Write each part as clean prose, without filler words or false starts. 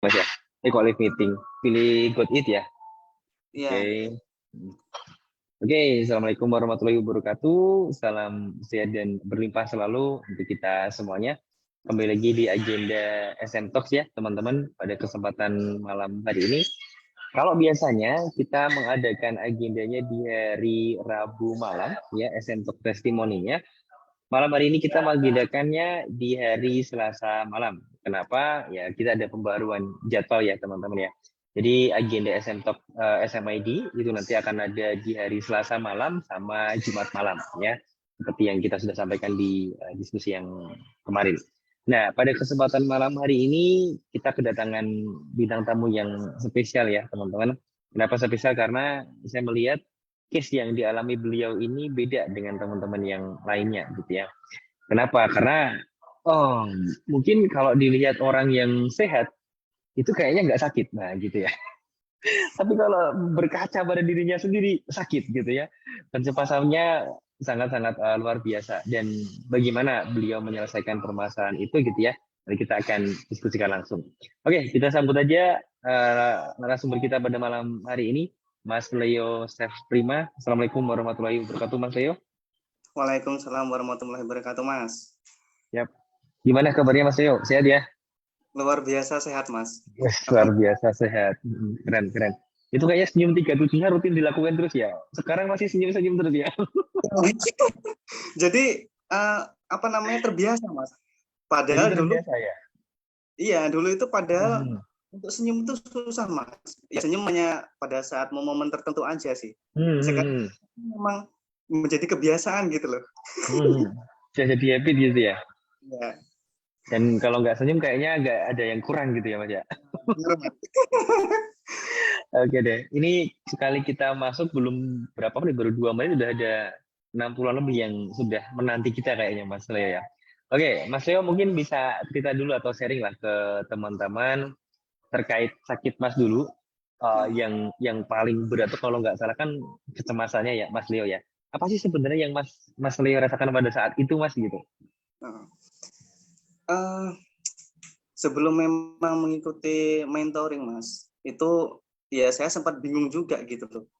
Mas ya. Kok live meeting. Pilih God Eat ya. Oke. Iya. Oke, Assalamualaikum warahmatullahi wabarakatuh. Salam sehat dan berlimpah selalu untuk kita semuanya. Kembali lagi di agenda SM Talks ya, teman-teman, pada kesempatan malam hari ini. Kalau biasanya kita mengadakan agendanya di hari Rabu malam, ya, SM Talk testimoninya. Malam hari ini kita mengagendakannya di hari Selasa malam. Kenapa? Ya, kita ada pembaruan jadwal ya, teman-teman ya. Jadi agenda SM Talk SMID itu nanti akan ada di hari Selasa malam sama Jumat malam ya. Seperti yang kita sudah sampaikan di diskusi yang kemarin. Nah, pada kesempatan malam hari ini kita kedatangan bintang tamu yang spesial ya, teman-teman. Kenapa spesial? Karena saya melihat case yang dialami beliau ini beda dengan teman-teman yang lainnya gitu ya. Kenapa? Karena mungkin kalau dilihat orang yang sehat itu kayaknya nggak sakit, nah gitu ya. Tapi kalau berkaca pada dirinya sendiri sakit gitu ya. Kecepatannya sangat-sangat luar biasa dan bagaimana beliau menyelesaikan permasalahan itu gitu ya. Jadi kita akan diskusikan langsung. Oke, kita sambut aja narasumber kita pada malam hari ini, Mas Leo Chef Prima. Assalamualaikum warahmatullahi wabarakatuh, Mas Leo. Waalaikumsalam warahmatullahi wabarakatuh, Mas. Yap. Gimana kabarnya Mas Leo? Sehat ya? Luar biasa sehat, Mas. Yes, Apa? luar biasa sehat. Keren, keren. Itu kayaknya senyum 37-nya rutin dilakukan terus ya. Sekarang masih senyum-senyum terus ya. Jadi apa namanya terbiasa, Mas. Jadi Padahal dulu, terbiasa ya. iya dulu itu padahal Hmm. untuk senyum itu susah, Mas. Ya senyum hanya pada saat momen tertentu aja sih. Hmm. Sekarang Hmm. memang menjadi kebiasaan gitu loh. Hmm. Sudah jadi habit gitu ya. Ya, Dan kalau nggak senyum kayaknya agak ada yang kurang gitu ya Mas ya. benar, Mas. Oke deh. Ini sekali kita masuk belum berapa menit, baru 2 menit udah ada 60-an lebih yang sudah menanti kita kayaknya Mas Leo ya. Oke, Mas Leo mungkin bisa cerita dulu atau sharing lah ke teman-teman terkait sakit Mas dulu, yang paling berat tuh kalau nggak salah kan kecemasannya ya Mas Leo ya. Apa sih sebenarnya yang Mas Leo rasakan pada saat itu Mas gitu? Uh, sebelum memang mengikuti mentoring, Mas, itu ya saya sempat bingung juga gitu loh.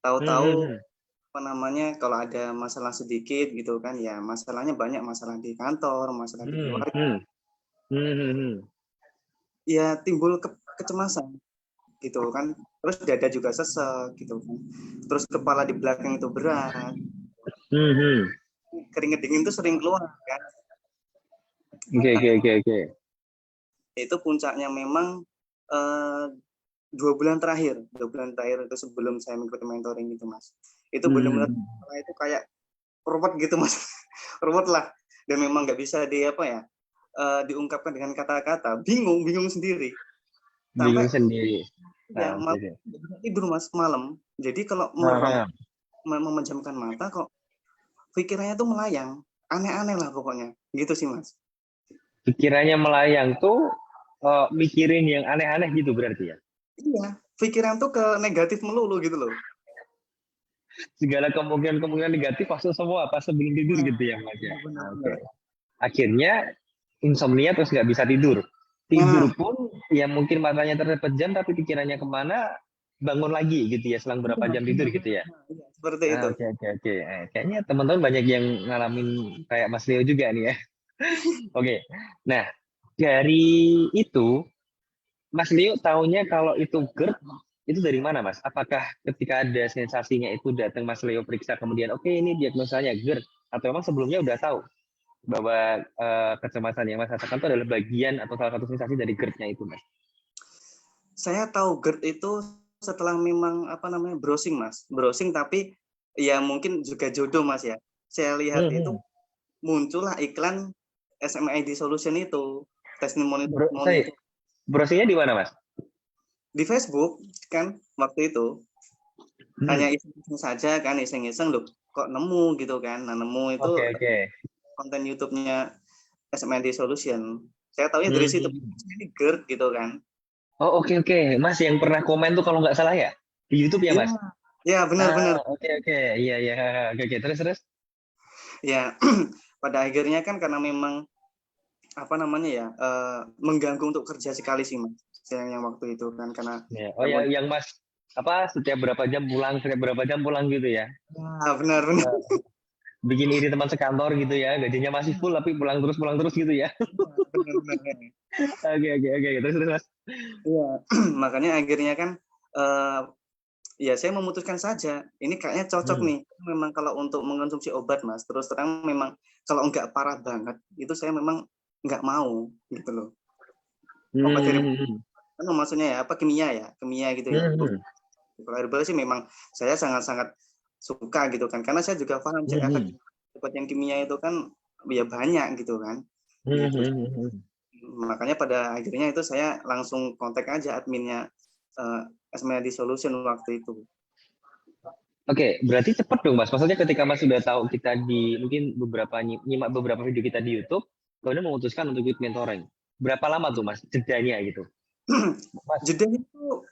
Tahu-tahu Hmm. apa namanya kalau ada masalah sedikit gitu kan ya masalahnya banyak, masalah di kantor, masalah di Hmm. keluarga, Hmm. Hmm. Hmm. Hmm. ya timbul kecemasan gitu kan, terus dada juga sesek gitu kan, terus kepala di belakang itu berat, Hmm. Hmm. keringet dingin itu sering keluar kan. Oke, oke, oke, oke. Itu puncaknya memang eh, 2 bulan terakhir itu sebelum saya mengikuti mentoring itu, Mas, itu benar-benar Hmm. itu kayak ruwet gitu, Mas. Ruwet lah, dan memang nggak bisa di apa ya, diungkapkan dengan kata-kata, bingung sendiri Bingung sampai sendiri. ya Nah, oke, malam oke. nggak bisa tidur, Mas, malam. Jadi kalau Nah, memejamkan mata kok pikirannya tuh melayang, aneh-aneh lah pokoknya gitu sih, Mas. pikirannya melayang tuh mikirin yang aneh-aneh gitu berarti ya. Iya, pikiran tuh ke negatif melulu gitu loh. Segala kemungkinan-kemungkinan negatif masuk semua pas sebelum tidur Nah, gitu ya Mas ya. Oke. benar-benar. Akhirnya insomnia terus nggak bisa tidur. Tidur Nah, pun ya mungkin matanya terpejam tapi pikirannya kemana, bangun lagi gitu ya selang berapa jam tidur gitu ya. nah, iya, seperti itu. Oke, oke, oke. Kayaknya teman-teman banyak yang ngalamin kayak Mas Leo juga nih ya. Oke. Nah, dari itu Mas Leo taunya kalau itu GERD itu dari mana Mas? Apakah ketika ada sensasinya itu datang Mas Leo periksa kemudian oke ini diagnosanya GERD atau memang sebelumnya udah tahu bahwa kecemasan yang Mas rasakan itu adalah bagian atau salah satu sensasi dari GERD-nya itu Mas? Saya tahu GERD itu setelah memang apa namanya browsing, Mas. Browsing tapi ya mungkin juga jodoh, Mas ya. Saya lihat itu Hmm. muncullah iklan SMID Solution itu, testimoni Sorry, itu browsingnya di mana Mas? di Facebook kan waktu itu. Hanya Hmm. iseng-iseng saja kan, iseng-iseng loh kok nemu gitu kan. Nah, nemu itu Oke, oke. konten YouTube-nya SMID Solution. Saya tahu ya dari situ, Hmm. ini GERD gitu kan. Oh, oke, oke. Mas yang pernah komen tuh kalau nggak salah ya di YouTube ya Iya, Mas? ya benar-benar. Oke, oke. Iya, iya. Oke, oke. Terus, terus. Ya, pada akhirnya kan karena memang apa namanya ya, mengganggu untuk kerja sekali sih, Mas. sayangnya waktu itu kan karena Ya. Oh ya, yang Mas apa setiap berapa jam pulang, setiap berapa jam pulang gitu ya? benar-benar Bikin iri teman sekantor gitu ya, gajinya masih full tapi pulang terus gitu ya. benar-benar. Oke, terus terus Mas. Iya, makanya akhirnya kan eh, ya saya memutuskan saja. Ini kayaknya cocok Hmm. nih. Memang kalau untuk mengonsumsi obat, Mas. Terus terang memang kalau nggak parah banget, itu saya memang nggak mau gitu loh. Obat herbal Hmm. kan maksudnya ya apa kimia gitu ya. Hmm. Kalau herbal sih memang saya sangat-sangat suka gitu kan. Karena saya juga paham sih efek Hmm. obat yang kimia itu kan ya banyak gitu kan. Gitu. Hmm. Makanya pada akhirnya itu saya langsung kontak aja adminnya Esmedi Solution waktu itu. Oke, berarti cepet dong Mas. Maksudnya ketika Mas sudah tahu kita di mungkin beberapa nyimak beberapa video kita di YouTube, kemudian memutuskan untuk ikut mentoring. Berapa lama tuh Mas jedanya gitu? Mas. Jeda itu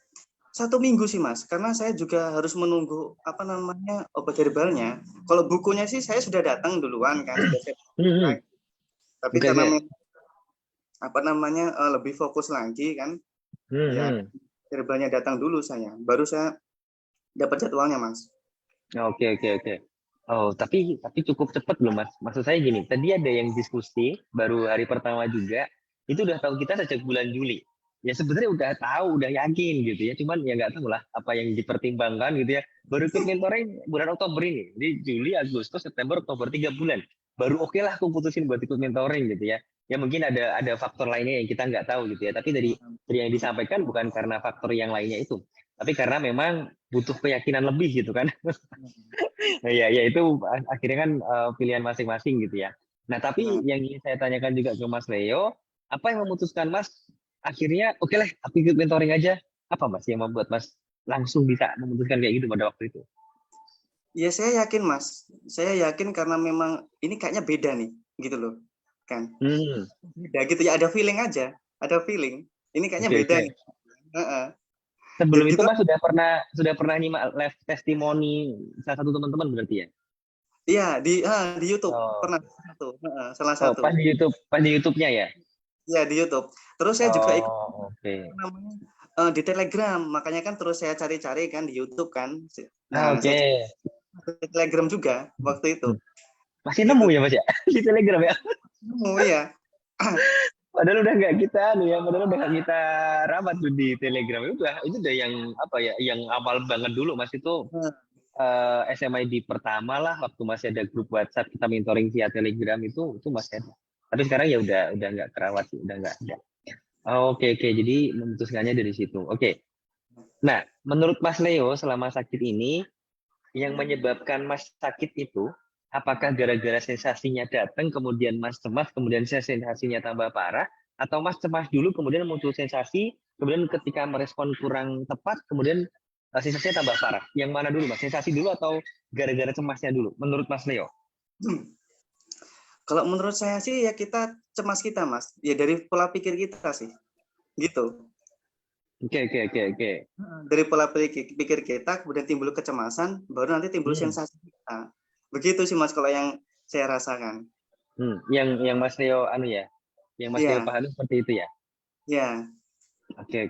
1 minggu sih Mas, karena saya juga harus menunggu apa namanya obat herbalnya. Kalau bukunya sih saya sudah datang duluan kan, sudah saya Hmm. tapi Oke, karena oke. apa namanya lebih fokus lagi kan, ya Hmm. herbalnya datang dulu saya, baru saya dapat jadwalnya Mas. Oke. Oh, tapi cukup cepat belum Mas? Maksud saya gini, tadi ada yang diskusi baru hari pertama juga, itu udah tahu kita sejak bulan Juli. Ya sebenarnya udah tahu, udah yakin gitu ya, cuman ya nggak tahu lah apa yang dipertimbangkan gitu ya. Baru ikut mentoring bulan Oktober ini, jadi Juli, Agustus, September, Oktober 3 bulan. Baru oke lah aku putusin buat ikut mentoring gitu ya. Ya mungkin ada faktor lainnya yang kita nggak tahu gitu ya. Tapi dari yang disampaikan bukan karena faktor yang lainnya itu, tapi karena memang butuh keyakinan lebih gitu kan. Iya, ya itu akhirnya kan pilihan masing-masing gitu ya. Nah, tapi Nah, yang ingin saya tanyakan juga ke Mas Leo, apa yang memutuskan Mas akhirnya oke lah, aku ikut mentoring aja. Apa Mas yang membuat Mas langsung bisa memutuskan kayak gitu pada waktu itu? ya saya yakin Mas, saya yakin karena memang ini kayaknya beda nih, gitu loh, kan? Hmm, Beda gitu ya, ada feeling. Ini kayaknya oke beda oke. nih. Heeh. Sebelum Jadi itu gitu. Mas sudah pernah nyimak live testimoni salah satu teman-teman berarti ya? Iya, di YouTube Oh, pernah satu, salah oh satu. pas di YouTube-nya ya? Iya, di YouTube. Terus saya juga ikut Oh, oke. apa namanya di Telegram, makanya kan terus saya cari-cari kan di YouTube kan. Ah, Nah, saya oke. di Telegram juga waktu itu. Masih nemu Gitu. ya Mas ya di Telegram ya? Oh iya. Padahal udah nggak kita nih ya, padahal udah nggak kita rapat tuh di Telegram. Itu udah yang apa ya, yang awal banget dulu Mas itu SMID pertama lah waktu masih ada grup WhatsApp kita mentoring via Telegram itu masih ada. Tapi sekarang ya udah nggak kerawat sih, udah nggak ada. Oke, jadi memutuskannya dari situ. Oke. Nah, menurut Mas Leo selama sakit ini yang menyebabkan Mas sakit itu apakah gara-gara sensasinya datang kemudian Mas cemas kemudian sensasinya tambah parah atau Mas cemas dulu kemudian muncul sensasi kemudian ketika merespon kurang tepat kemudian sensasinya tambah parah. Yang mana dulu Mas? Sensasi dulu atau gara-gara cemasnya dulu menurut Mas Leo? Kalau menurut saya sih ya kita cemas kita, Mas. Ya dari pola pikir kita sih. Gitu. Oke. Dari pola pikir kita kemudian timbul kecemasan, baru nanti timbul Hmm. sensasi kita. Begitu sih Mas kalau yang saya rasakan. Yang Mas Leo anu ya, yang Mas Leo Iya, pahami seperti itu ya. iya. Oke.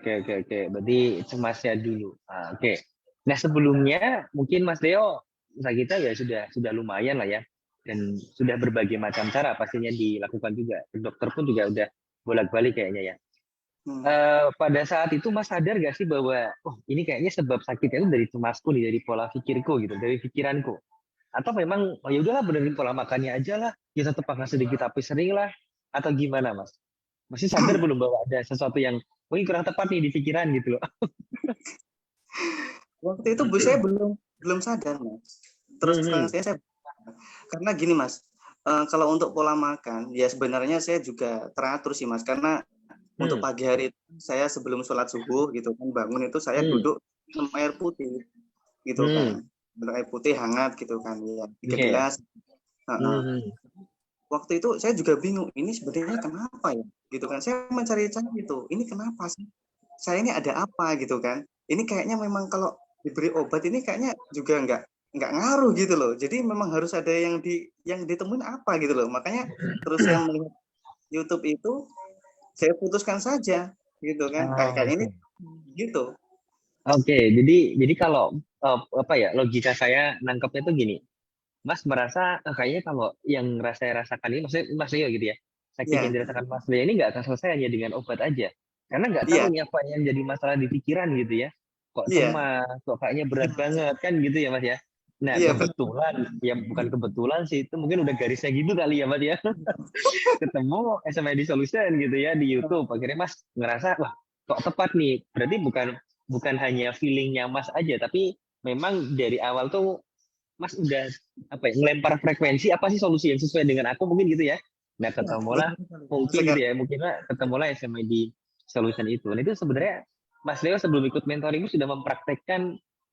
Berarti cemasnya dulu. Oke. Nah sebelumnya mungkin Mas Leo usaha kita ya sudah lumayan lah ya dan sudah berbagai macam cara pastinya dilakukan juga. Dokter pun juga udah bolak-balik kayaknya ya. Hmm. Pada saat itu Mas sadar gak sih bahwa oh ini kayaknya sebab sakitnya itu dari cemasku nih, dari pola pikirku gitu, dari pikiranku. Atau memang oh ya udahlah benerin pola makannya aja lah, ya tetap makan sedikit tapi sering lah. Atau gimana Mas? Masih sadar belum bahwa ada sesuatu yang mungkin kurang tepat nih di pikiran gitu loh. Waktu itu Bu saya belum sadar, Mas. Terus terang Hmm. saya karena gini, Mas. Kalau untuk pola makan, ya sebenarnya saya juga teratur sih, Mas. Karena untuk Hmm. pagi hari itu saya sebelum sholat subuh gitu kan bangun itu saya Hmm. duduk minum air putih gitu Hmm. kan. Minum air putih hangat gitu kan ya, 3 gelas. Oke. Heeh. Hmm. Waktu itu saya juga bingung ini sebenarnya kenapa ya gitu kan. Saya mencari-cari itu. Ini kenapa sih? Saya ini ada apa gitu kan. Ini kayaknya memang kalau diberi obat ini kayaknya juga nggak ngaruh gitu loh. Jadi memang harus ada yang ditemuin apa gitu loh. Makanya terus saya melihat YouTube itu saya putuskan saja gitu kan. Oh, Kayak ini oke. gitu. Oke, jadi kalau apa ya logika saya nangkepnya tuh gini, Mas merasa kayaknya kalau yang saya rasakan ini, maksudnya Mas Leo gitu ya, sakit yang Iya, dirasakan Mas Leo ini nggak akan selesai hanya dengan obat aja, karena nggak tahu iya, nih apa yang jadi masalah di pikiran gitu ya, kok iya, cemas, kok kayaknya berat banget kan gitu ya Mas ya. Nah iya benar. kebetulan, ya bukan kebetulan sih, itu mungkin udah garisnya gitu kali ya Mas ya, ketemu SMID Solution gitu ya di YouTube, akhirnya Mas ngerasa wah kok tepat nih, berarti bukan bukan hanya feelingnya Mas aja, tapi memang dari awal tuh Mas udah apa ya ngelempar frekuensi apa sih solusi yang sesuai dengan aku mungkin gitu ya. Nah Iya, benar ketemulah sekali. Benar mungkin gitu sekali. ya mungkinlah ketemulah SMID Solution itu. Nah itu sebenarnya Mas Leo sebelum ikut mentoring itu sudah mempraktekkan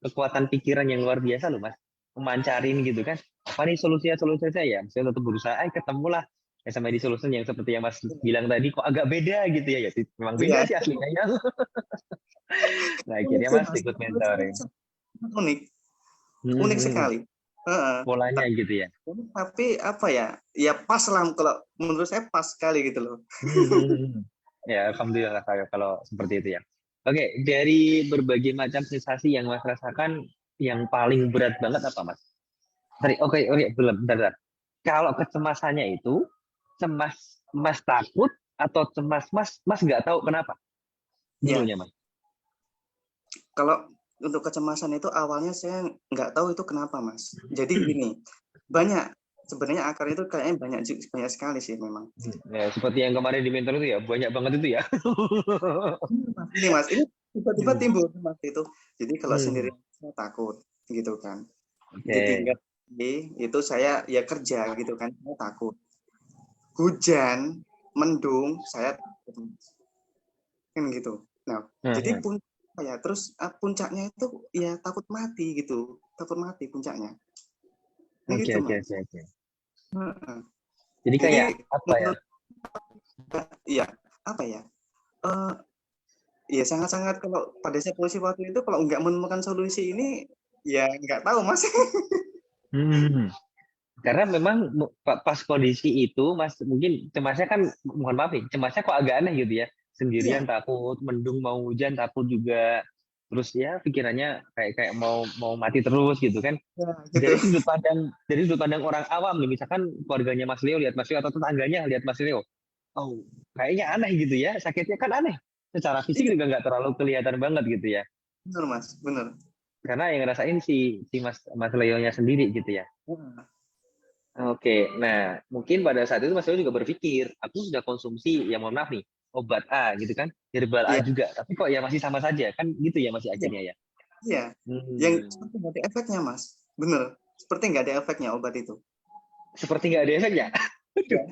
kekuatan pikiran yang luar biasa loh Mas. Memancarin gitu kan. Apa nih solusi saya? Saya tetap berusaha, ketemulah SMID Solution yang seperti yang Mas bilang tadi kok agak beda gitu ya. Ya memang beda Iya, sih aslinya ya. Nah unik akhirnya sih Mas Mas. ikut Menurut saya mentoring. sangat unik, unik Hmm, sekali. Heeh. polanya gitu ya. Tapi apa ya? Ya pas lah kalau menurut saya pas sekali gitu loh. Hmm. Ya, alhamdulillah kalau seperti itu ya. Oke, dari berbagai macam sensasi yang Mas rasakan, yang paling berat banget apa, Mas? Oke, belum, bentar, bentar. Kalau kecemasannya itu, cemas Mas takut atau cemas Mas nggak tahu kenapa? Ya, Dulunya, Mas. kalau untuk kecemasan itu awalnya saya nggak tahu itu kenapa Mas. Jadi gini, banyak sebenarnya akar itu kayaknya banyak sekali sih memang. Ya, seperti yang kemarin di mentor itu ya, banyak banget itu ya. Ini Mas, ini tiba-tiba Hmm. timbul Mas itu. Jadi kalau Hmm. sendiri saya takut gitu kan. Oke. Ditinggal itu saya ya kerja gitu kan, saya takut. Hujan, mendung, saya takut kan gitu. Nah, jadi Hmm. terus puncaknya itu ya takut mati gitu, takut mati puncaknya. Nah Oke, gitu oke, Mas. oke, oke. Heeh. Jadi Jadi kayak apa ya? menurut ya apa ya? Eh, ya sangat-sangat kalau pada saya posisi waktu itu kalau nggak menemukan solusi ini ya nggak tahu Mas. Hmm. Karena memang pas kondisi itu, Mas, mungkin cemasnya kan, mohon maaf nih, cemasnya kok agak aneh gitu ya. Sendirian Iya, takut, mendung mau hujan takut juga. Terus ya pikirannya kayak kayak mau mati terus gitu kan. ya gitu. Dari sudut pandang orang awam nih, misalkan keluarganya Mas Leo lihat Mas Leo atau tetangganya lihat Mas Leo. Oh, kayaknya aneh gitu ya. Sakitnya kan aneh. Secara fisik Iya, juga nggak terlalu kelihatan banget gitu ya. benar Mas, benar. Karena yang ngerasain si Mas Mas Leo-nya sendiri gitu ya. Heeh. Oke, nah mungkin pada saat itu Mas Leo juga berpikir, aku sudah konsumsi, ya mohon maaf nih, obat A gitu kan, herbal A Iya, juga, tapi kok ya masih sama saja, kan gitu ya masih iya, akhirnya ya. iya. Yang Hmm, seperti nggak ada efeknya Mas, benar. Seperti nggak ada efeknya obat itu. seperti nggak ada efeknya. Aduh. Iya.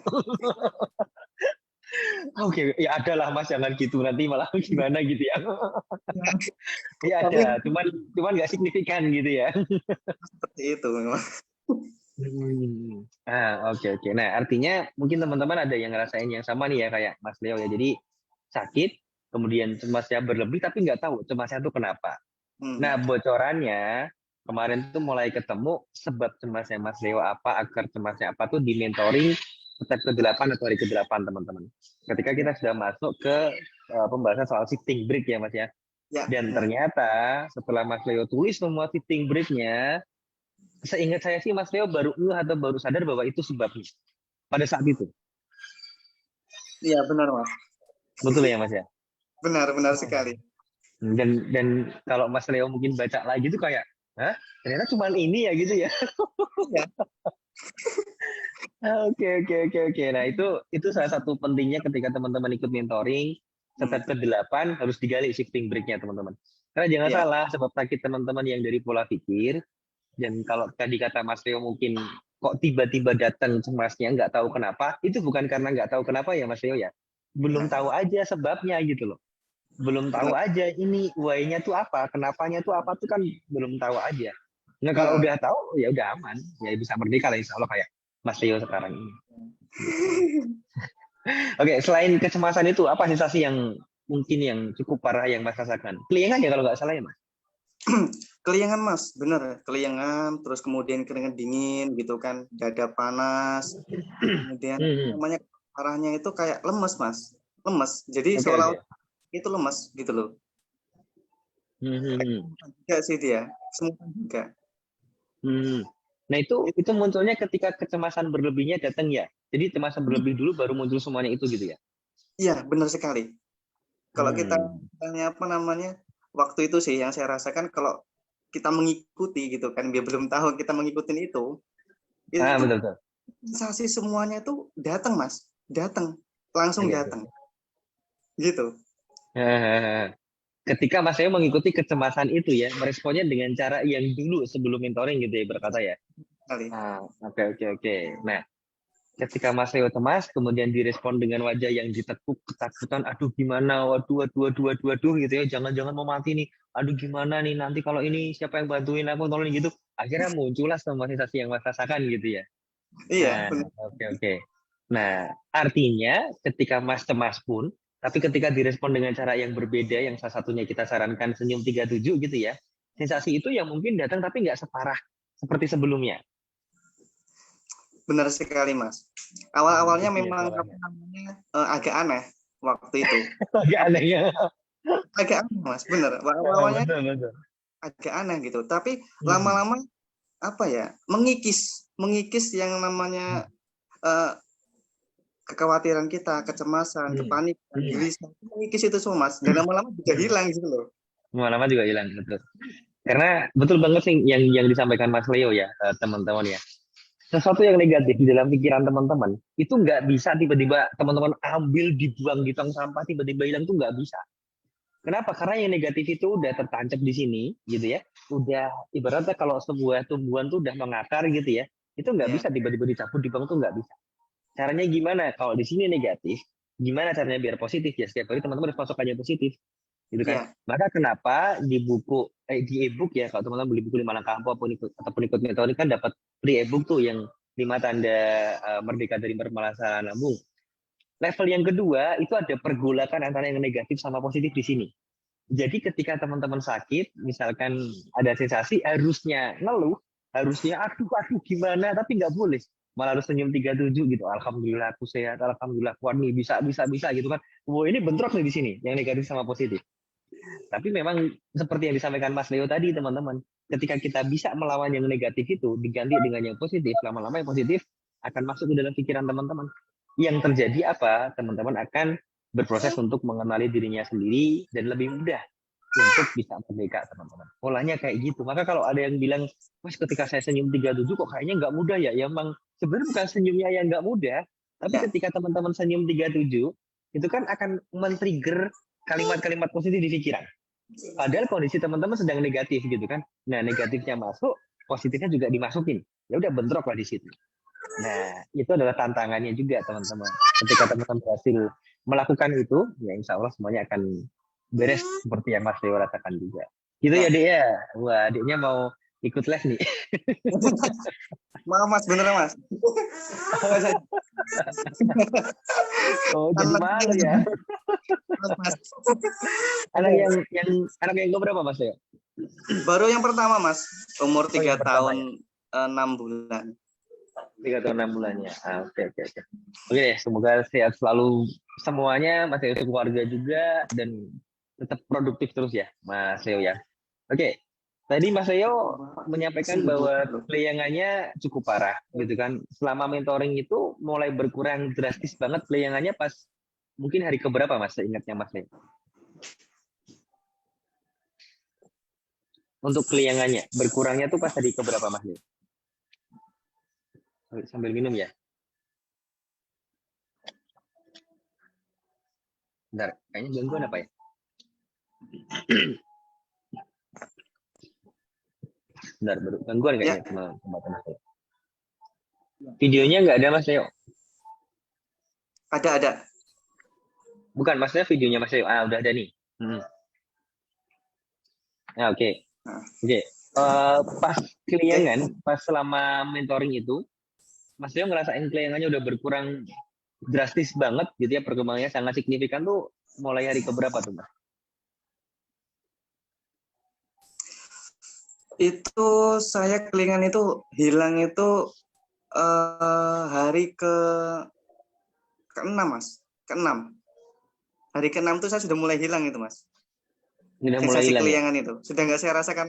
Oke, ya ada lah Mas, jangan gitu, nanti malah gimana gitu ya. Ya, Ya tapi ada, cuman cuman nggak signifikan gitu ya. seperti itu memang. Oke oke. Nah, artinya mungkin teman-teman ada yang ngerasain yang sama nih ya kayak Mas Leo ya. Jadi sakit, kemudian cemasnya berlebih tapi nggak tahu cemasnya itu kenapa. Hmm. Nah, bocorannya kemarin tuh mulai ketemu sebab cemasnya Mas Leo apa, akar cemasnya apa tuh di mentoring step ke-8 atau hari ke-8 teman-teman. Ketika Ya, kita sudah masuk ke pembahasan soal shifting break ya Mas ya. ya, Dan ya. ternyata setelah Mas Leo tulis semua shifting breaknya, seingat saya sih Mas Leo baru atau baru sadar bahwa itu sebabnya pada saat itu. Iya, benar Mas. Betul ya Mas ya? Benar, benar Hmm. sekali. Dan kalau Mas Leo mungkin baca lagi tuh kayak, hah? Ternyata cuma ini ya gitu ya. Iya. Oke. Nah, itu salah satu pentingnya ketika teman-teman ikut mentoring, Hmm. step ke-8 harus digali shifting break-nya, teman-teman. Karena jangan Iya. salah, sebab sakit teman-teman yang dari pola pikir, dan kalau tadi kata Mas Leo mungkin kok tiba-tiba datang cemasnya nggak tahu kenapa, itu bukan karena nggak tahu kenapa ya Mas Leo ya. Belum Benar. tahu aja sebabnya gitu loh. Belum tahu Benar. aja ini why-nya tuh apa, kenapanya tuh apa tuh kan belum tahu aja. Nah kalau Heeh. udah tahu ya udah aman, ya bisa merdeka lah insya Allah kayak Mas Leo sekarang ini. Gitu. Oke, selain kecemasan itu apa sensasi yang mungkin yang cukup parah yang Mas rasakan? Kelingan ya kalau nggak salah ya Mas. Keliangan Mas, benar. Keliangan, terus kemudian keringat dingin gitu kan, dada panas, kemudian Hmm. namanya arahnya itu kayak lemes Mas, lemes. Jadi Oke seolah oke. itu lemes gitu loh. Hmm. Juga sih dia, semua juga. Hmm. Nah itu munculnya ketika kecemasan berlebihnya datang ya. Jadi kecemasan berlebih dulu baru muncul semuanya itu gitu ya. Iya, benar sekali. Kalau kita Hmm. tanya apa namanya, waktu itu sih yang saya rasakan kalau kita mengikuti gitu kan, dia belum tahu kita mengikuti itu Betul betul. sensasi semuanya itu datang Mas, datang, langsung Oke, datang, oke. gitu. Ketika Mas Leo mengikuti kecemasan itu ya, meresponnya dengan cara yang dulu sebelum mentoring gitu ya berkata ya. Kali. Oke oke oke. Nah, ketika Mas Leo cemas, kemudian direspon dengan wajah yang ditekuk, ketakutan, aduh gimana, waduh, waduh, waduh, waduh, waduh, gitu ya, jangan-jangan mau mati nih, aduh gimana nih, nanti kalau ini siapa yang bantuin aku, tolong gitu. Akhirnya muncullah semua sensasi yang Mas rasakan gitu ya. Iya, Nah, benar. oke, oke. Nah, artinya ketika Mas cemas pun, tapi ketika direspon dengan cara yang berbeda, yang salah satunya kita sarankan senyum 37 gitu ya, sensasi itu yang mungkin datang tapi nggak separah seperti sebelumnya. Benar sekali Mas. Awal-awalnya Itu ya memang apa polanya. namanya agak aneh waktu itu. Agak aneh ya. Agak aneh Mas, benar. Awal-awalnya Betul, betul. agak aneh gitu. Tapi Hmm. lama-lama apa ya, mengikis yang namanya eh, kekhawatiran kita, kecemasan, Hmm. kepanikan, Hmm. gelisah, mengikis itu semua Mas. Dan lama-lama juga hilang gitu loh. Lama-lama juga hilang, betul. Karena betul banget sih yang disampaikan Mas Leo ya, teman-teman ya. Sesuatu yang negatif di dalam pikiran teman-teman itu nggak bisa tiba-tiba teman-teman ambil dibuang di tong sampah tiba-tiba hilang tuh nggak bisa. Kenapa? Karena yang negatif itu udah tertancap di sini, gitu ya. Udah ibaratnya kalau sebuah tumbuhan tuh udah mengakar gitu ya, itu nggak Ya, bisa tiba-tiba dicabut dibuang tuh nggak bisa. Caranya gimana? Kalau di sini negatif, gimana caranya biar positif ya? Setiap hari teman-teman harus masuk aja positif, gitu kan? ya, Maka kenapa di buku, di ebook ya, kalau teman-teman beli buku 5 Langkah Ampuh ataupun ikut metode kan dapat free ebook tuh yang 5 tanda merdeka dari permasalahan lambung. Level yang kedua itu ada pergolakan antara yang negatif sama positif di sini. Jadi ketika teman-teman sakit, misalkan ada sensasi, harusnya ngeluh, harusnya aduh gimana, tapi nggak boleh. Malah harus senyum 37 gitu. Alhamdulillah aku sehat, alhamdulillah kuat nih, bisa gitu kan. Wow, ini bentrok nih di sini, yang negatif sama positif. Tapi memang seperti yang disampaikan Mas Leo tadi, teman-teman, ketika kita bisa melawan yang negatif itu diganti dengan yang positif, lama-lama yang positif akan masuk ke dalam pikiran teman-teman. Yang terjadi apa? Teman-teman akan berproses untuk mengenali dirinya sendiri dan lebih mudah untuk bisa merdeka, teman-teman. Polanya kayak gitu. Maka kalau ada yang bilang, Mas ketika saya senyum 37 kok kayaknya nggak mudah ya? Ya emang sebenarnya bukan senyumnya yang nggak mudah, tapi ya. ketika teman-teman senyum 37, itu kan akan men-trigger kalimat-kalimat positif di pikiran. Padahal kondisi teman-teman sedang negatif gitu kan. Nah, negatifnya masuk, positifnya juga dimasukin. Ya udah bentrok lah di situ. Nah, itu adalah tantangannya juga teman-teman. Ketika teman-teman berhasil melakukan itu, ya insya Allah semuanya akan beres seperti yang Mas Leo rasakan juga. Gitu ya, Ya. Dek ya. Wah, adiknya mau ikut les nih. Maaf Mas, beneran Mas. Oh, jadi Anaknya malu ya. Mas. Anak anak yang berapa Mas Leo? Baru yang pertama Mas, umur Oh, yang 3 pertama ya. tahun 6 bulan. 3 tahun 6 bulannya. Oke, oke, oke. Oke deh, semoga sehat selalu semuanya, Mas Leo keluarga juga, dan tetap produktif terus ya, Mas Leo ya. Oke, tadi Mas Leo menyampaikan bahwa pelayangannya cukup parah, gitu kan. Selama mentoring itu mulai berkurang drastis banget pelayangannya pas mungkin hari keberapa Mas, seingatnya Mas Leo? Untuk pelayangannya, berkurangnya tuh pas hari keberapa Mas Leo? Sambil minum ya. Bentar, kayaknya gangguan apa ya? Bentar, gangguan Ya, kayaknya sama Mas Leo. Videonya nggak ada Mas Leo? ada. Bukan, maksudnya videonya Mas Leo. Udah ada nih. Oke. Okay. Nah, Oke. Okay. Pas keliangan, pas selama mentoring itu, Mas Leo ngerasain keliangannya udah berkurang drastis banget gitu ya, perkembangannya sangat signifikan tuh mulai hari keberapa tuh Mas? itu saya kelingan itu hilang itu hari ke-6 Mas, ke-6. hari ke-6 tuh saya sudah mulai hilang itu Mas. Sudah mulai Sensasi hilang ya? keliangan itu. Sudah nggak saya rasakan.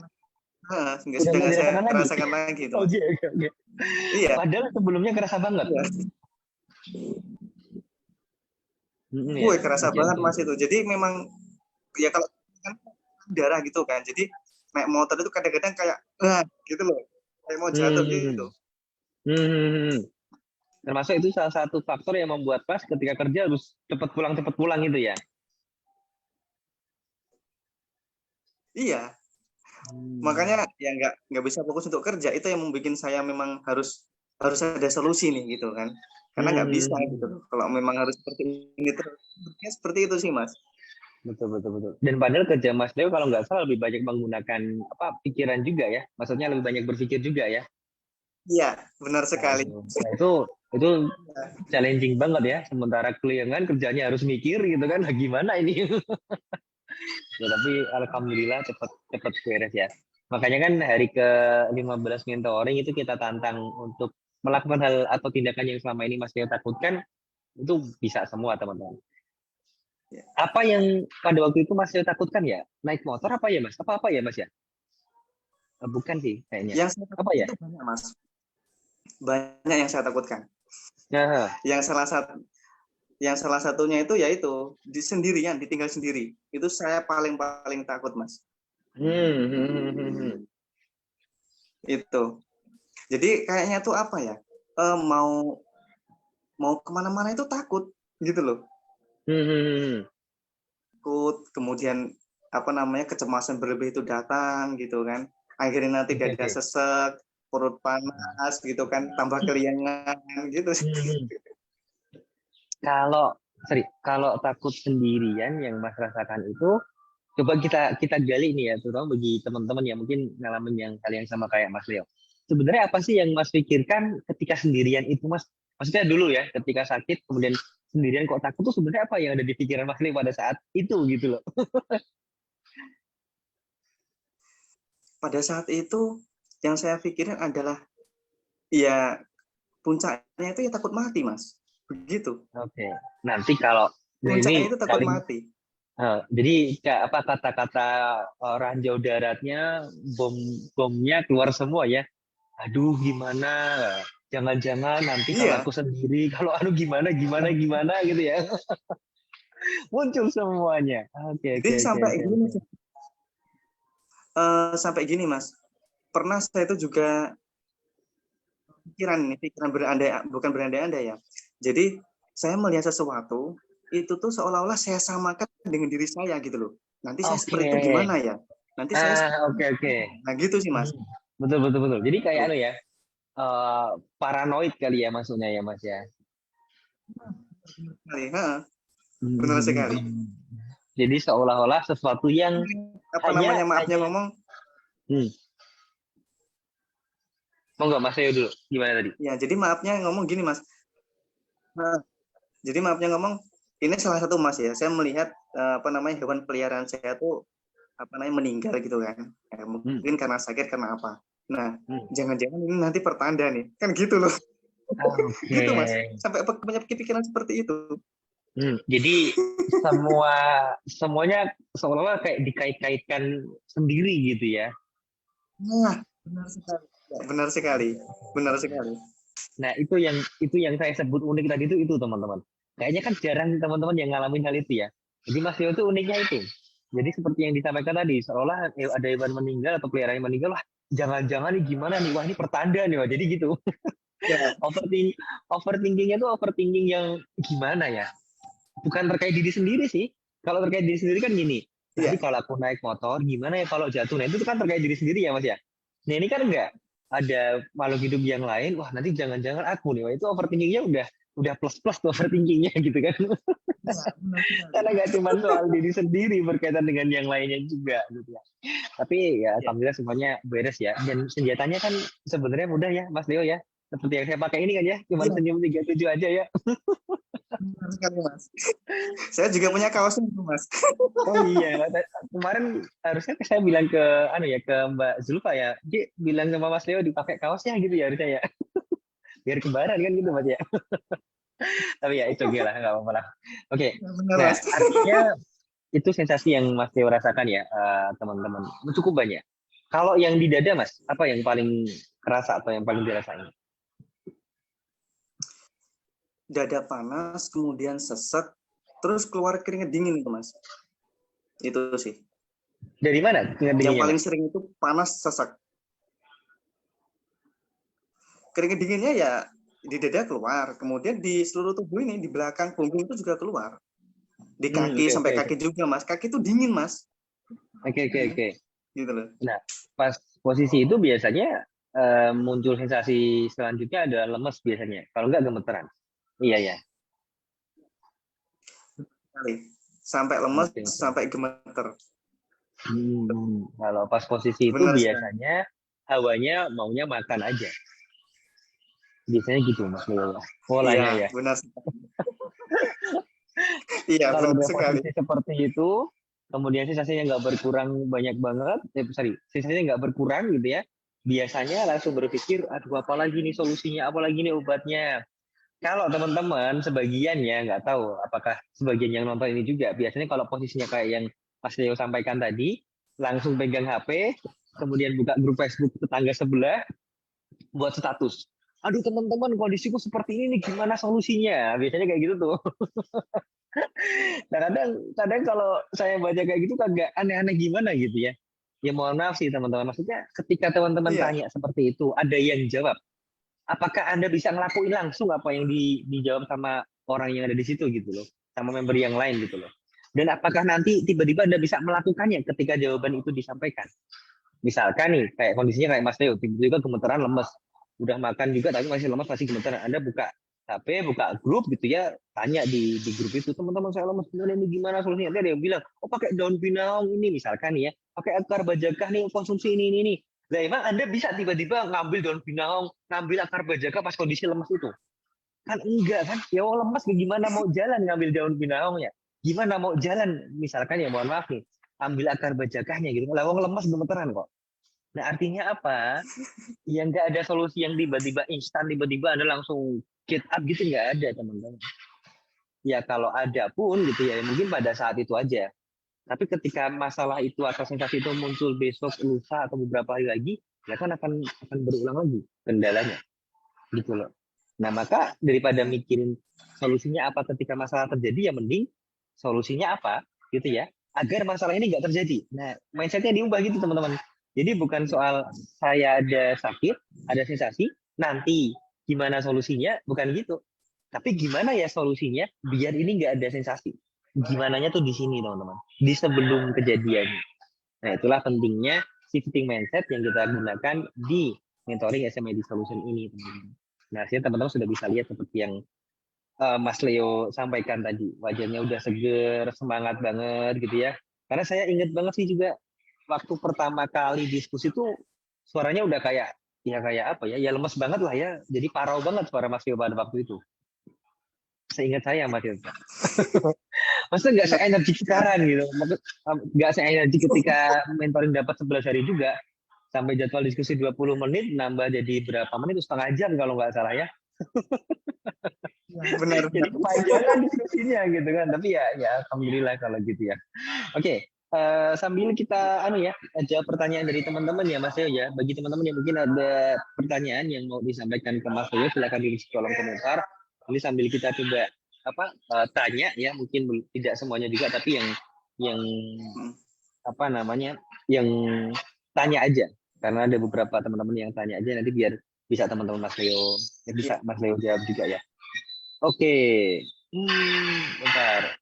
Udah Sudah nggak nggak saya dirasakan lagi? rasakan lagi itu Mas. Oke, oke, oke. Iya. Padahal sebelumnya kerasa banget. Iya. Ya. Kerasa Oke, banget oke, Mas oke. itu. Jadi memang ya kalau kan darah gitu kan. Jadi naik motor itu kadang-kadang kayak gitu loh. Kayak mau jatuh gitu. Termasuk itu salah satu faktor yang membuat Mas ketika kerja harus cepat pulang gitu ya? Iya. Makanya ya nggak bisa fokus untuk kerja. Itu yang membuat saya memang harus ada solusi nih gitu kan. Karena nggak bisa gitu loh. Kalau memang harus seperti ini terus. Seperti itu sih Mas. Betul, betul, betul. Dan padahal kerja Mas Leo kalau nggak salah lebih banyak menggunakan pikiran juga ya. Maksudnya lebih banyak berpikir juga ya. Iya, benar sekali. Nah, itu challenging banget ya. Sementara kliengan kerjanya harus mikir gitu kan. Nah, gimana ini? Ya, tapi alhamdulillah cepat beres ya. Makanya kan hari ke-15 mentoring itu kita tantang untuk melakukan hal atau tindakan yang selama ini Mas Leo takutkan, itu bisa semua teman-teman. Apa yang pada waktu itu Mas Leo takutkan ya? Naik motor apa ya Mas? Apa ya Mas ya? Bukan sih kayaknya. Yang saya Apa takutkan ya? itu banyak Mas. Banyak yang saya takutkan. Nah, Yang salah satunya itu yaitu sendirian, ditinggal sendiri. Itu saya paling takut Mas. Itu. Jadi kayaknya tuh apa ya? Mau kemana-mana itu takut gitu loh. Takut, kemudian kecemasan berlebih itu datang gitu kan. Akhirnya nanti dada sesek, perut panas gitu kan, tambah keliangan gitu. Kalau takut sendirian yang Mas rasakan itu, coba kita gali nih ya, terutama bagi teman-teman yang mungkin ngalamin hal yang sama kayak Mas Leo. Sebenarnya apa sih yang Mas pikirkan ketika sendirian itu Mas? Maksudnya dulu ya, ketika sakit kemudian sendirian kok takut tuh sebenarnya apa yang ada di pikiran Mas Leo pada saat itu gitu loh? Pada saat itu yang saya pikirin adalah ya puncaknya itu ya takut mati Mas. Begitu. Oke. Nanti kalau Puncaknya ini itu takut paling mati. jadi kata-kata ranjau daratnya bomnya keluar semua ya. Aduh gimana? Jangan-jangan nanti kalau Iya. aku sendiri, kalau gimana gitu ya. Muncul semuanya. Oke, Jadi oke, oke, oke. sampai gini Mas. Pernah saya itu juga pikiran bukan berandai-andai ya. Jadi saya melihat sesuatu itu tuh seolah-olah saya samakan dengan diri saya gitu loh. Nanti saya seperti itu gimana ya? Nanti saya Oke. Nah gitu sih Mas. Betul. Jadi kayak ya, paranoid kali ya maksudnya ya Mas ya. Benar sekali. Jadi seolah-olah sesuatu yang maafnya ngomong. Monggo Mas Ayo dulu. Gimana tadi? Ya, jadi maafnya ngomong gini Mas. Jadi maafnya ngomong ini salah satu Mas ya. Saya melihat hewan peliharaan saya tuh meninggal gitu kan. Mungkin karena sakit karena apa. Nah, jangan-jangan ini nanti pertanda nih. Kan gitu loh. Gitu Mas. Sampai punya pikiran seperti itu. Jadi semuanya seolah-olah kayak dikait-kaitkan sendiri gitu ya. Nah, benar sekali. Nah, itu yang saya sebut unik tadi itu teman-teman. Kayaknya kan jarang teman-teman yang ngalamin hal itu ya. Jadi Mas Leo itu uniknya itu. Jadi seperti yang disampaikan tadi, seolah ada hewan meninggal atau peliharaan yang meninggal, wah jangan-jangan nih gimana nih, wah ini pertanda nih, wah jadi gitu. Ya. Overthinkingnya tuh overthinking yang gimana ya? Bukan terkait diri sendiri sih. Kalau terkait diri sendiri kan gini, nanti kalau aku naik motor, gimana ya kalau jatuh? Nah itu kan terkait diri sendiri ya Mas ya. Nah ini kan enggak ada makhluk hidup yang lain. Wah nanti jangan-jangan aku nih. Wah itu overthinkingnya udah plus tuh overthinkingnya gitu kan. Karena nggak cuma soal diri sendiri berkaitan dengan yang lainnya juga gitu ya. Tapi ya alhamdulillah semuanya beres ya. Dan senjatanya kan sebenarnya mudah ya Mas Leo ya. Seperti yang saya pakai ini kan ya, cuma senyum 37 aja ya. Benar sekali Mas. Saya juga punya kaosnya itu Mas. Oh iya, kemarin harusnya saya bilang ke ke Mbak Zulfa ya, Ji bilang sama Mas Leo dipakai kaosnya gitu ya harusnya ya. Biar kembaran kan gitu Mas ya. Tapi ya itu lah, nggak apa-apa lah. Oke, Benar, nah Mas. artinya itu sensasi yang Mas Teo rasakan ya, teman-teman. Cukup banyak. Kalau yang di dada, Mas, apa yang paling kerasa atau yang paling dirasain? Dada panas, kemudian sesek, terus keluar keringat dingin itu, Mas. Itu sih. Dari mana keringat Yang dinginnya, paling Mas? sering itu panas, sesek. Keringat dinginnya ya di dada keluar, kemudian di seluruh tubuh ini, di belakang punggung itu juga keluar. Di kaki, Oke, sampai oke, kaki juga, Mas. Kaki itu dingin, Mas. oke. Gitu loh. Nah, pas posisi itu biasanya muncul sensasi selanjutnya adalah lemes biasanya. Kalau nggak gemeteran. Iya, ya. Sampai lemes, Oke, oke. sampai gemeter. Kalau pas posisi itu Benar sekali. biasanya hawanya maunya makan aja. Biasanya gitu, Mas Leo. Iya, Polanya ya. benar sekali. Iya, Kalau benar udah sekali. posisi seperti itu, kemudian sensasinya nggak berkurang banyak banget, sensasinya nggak berkurang gitu ya, biasanya langsung berpikir, aduh apa lagi nih solusinya, apa lagi nih obatnya. Kalau teman-teman sebagian ya, nggak tahu apakah sebagian yang nonton ini juga, biasanya kalau posisinya kayak yang Mas Leo sampaikan tadi, langsung pegang HP, kemudian buka grup Facebook tetangga sebelah, buat status. Aduh teman-teman, kondisiku seperti ini nih, gimana solusinya? Biasanya kayak gitu tuh. Nah, kadang kalau saya baca kayak gitu agak aneh-aneh gimana gitu ya. Ya mohon maaf sih teman-teman. Maksudnya ketika teman-teman Iya, tanya seperti itu, ada yang jawab. Apakah Anda bisa ngelakuin langsung apa yang dijawab sama orang yang ada di situ gitu loh. Sama member yang lain gitu loh. Dan apakah nanti tiba-tiba Anda bisa melakukannya ketika jawaban itu disampaikan? Misalkan nih, kayak kondisinya kayak Mas Leo, tiba-tiba gemeteran lemes. Udah makan juga tapi masih lemes, masih gemeteran. Anda buka HP, buka grup gitu ya, tanya di grup itu, teman-teman saya lemes, ini gimana solusinya? Nanti ada yang bilang, oh pakai daun pinang ini misalkan nih ya, pakai akar bajaka nih, konsumsi ini. Nah emang Anda bisa tiba-tiba ngambil daun pinang, ngambil akar bajaka pas kondisi lemes itu? Kan enggak kan, ya oh lemes gimana mau jalan ngambil daun pinangnya? Gimana mau jalan, misalkan ya mohon maaf nih, ambil akar bajakanya gitu, lawang lemes gemeteran kok. Nah, artinya apa? Ya nggak ada solusi yang tiba-tiba instan, tiba-tiba Anda langsung get up gitu, nggak ada, teman-teman. Ya kalau ada pun gitu ya, mungkin pada saat itu aja. Tapi ketika masalah itu atau sensasi itu muncul besok, lusa, atau beberapa hari lagi, ya kan akan berulang lagi kendalanya. Gitu loh. Nah, maka daripada mikirin solusinya apa ketika masalah terjadi, ya mending solusinya apa gitu ya, agar masalah ini nggak terjadi. Nah, mindsetnya diubah gitu teman-teman. Jadi bukan soal saya ada sakit, ada sensasi, nanti gimana solusinya, bukan gitu. Tapi gimana ya solusinya biar ini nggak ada sensasi. Gimananya tuh di sini teman-teman, di sebelum kejadian. Nah, itulah pentingnya shifting mindset yang kita gunakan di mentoring SMID Solution ini, teman-teman. Nah, sih teman-teman sudah bisa lihat seperti yang Mas Leo sampaikan tadi. Wajahnya udah seger, semangat banget gitu ya. Karena saya ingat banget sih juga waktu pertama kali diskusi tuh suaranya udah kayak ya kayak apa ya? Ya lemes banget lah ya. Jadi parau banget suara Mas Leo pada waktu itu. Seingat saya Mas Leo. Maksudnya nggak benar se-energik sekali. sekarang gitu. Maksud nggak se-energik ketika mentoring dapat 11 hari juga. Sampai jadwal diskusi 20 menit nambah jadi berapa menit? Setengah jam kalau nggak salah ya. Benar, Jadi benar. kepanjangan diskusinya gitu kan. Tapi ya alhamdulillah kalau gitu ya. Oke, sambil kita jawab pertanyaan dari teman-teman ya Mas Leo ya. Bagi teman-teman yang mungkin ada pertanyaan yang mau disampaikan ke Mas Leo, silakan tulis di kolom komentar. Ini sambil kita coba tanya ya, mungkin tidak semuanya juga, tapi yang Hmm. apa namanya, yang tanya aja. Karena ada beberapa teman-teman yang tanya aja, nanti biar bisa teman-teman Mas Leo, ya bisa Iya, Mas Leo jawab juga ya. Oke, bentar.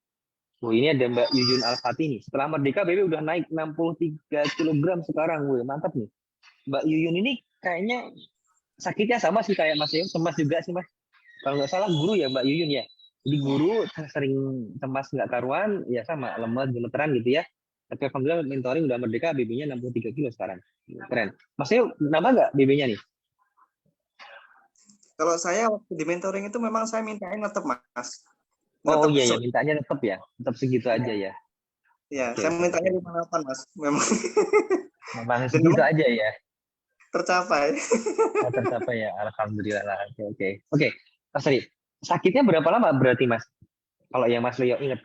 Oh, ini ada Mbak Yuyun Alfati nih. Setelah Merdeka, BB udah naik 63 kilogram sekarang. Wih, mantap nih. Mbak Yuyun ini kayaknya sakitnya sama sih kayak Mas Leo, cemas juga sih Mas. Kalau nggak salah guru ya Mbak Yuyun ya. Jadi guru sering cemas nggak karuan, ya sama lemes, gemeteran gitu ya. Tapi alhamdulillah mentoring udah Merdeka, BB-nya 63 kilo sekarang. Keren. Mas Leo, nambah nggak BB-nya nih? kalau saya waktu di mentoring itu memang saya mintain ngetep, Mas. Oh Ngetep iya ya, mintanya tetap ya. Tetap segitu aja ya. ya, Oke, saya oke, oke. mintanya 58, Mas. Memang Memang dan segitu memang aja ya. tercapai. Oh, tercapai ya, alhamdulillah lah. Oke, oke. Oke, Mas Ari. Sakitnya berapa lama berarti Mas? Kalau yang Mas Leo ingat.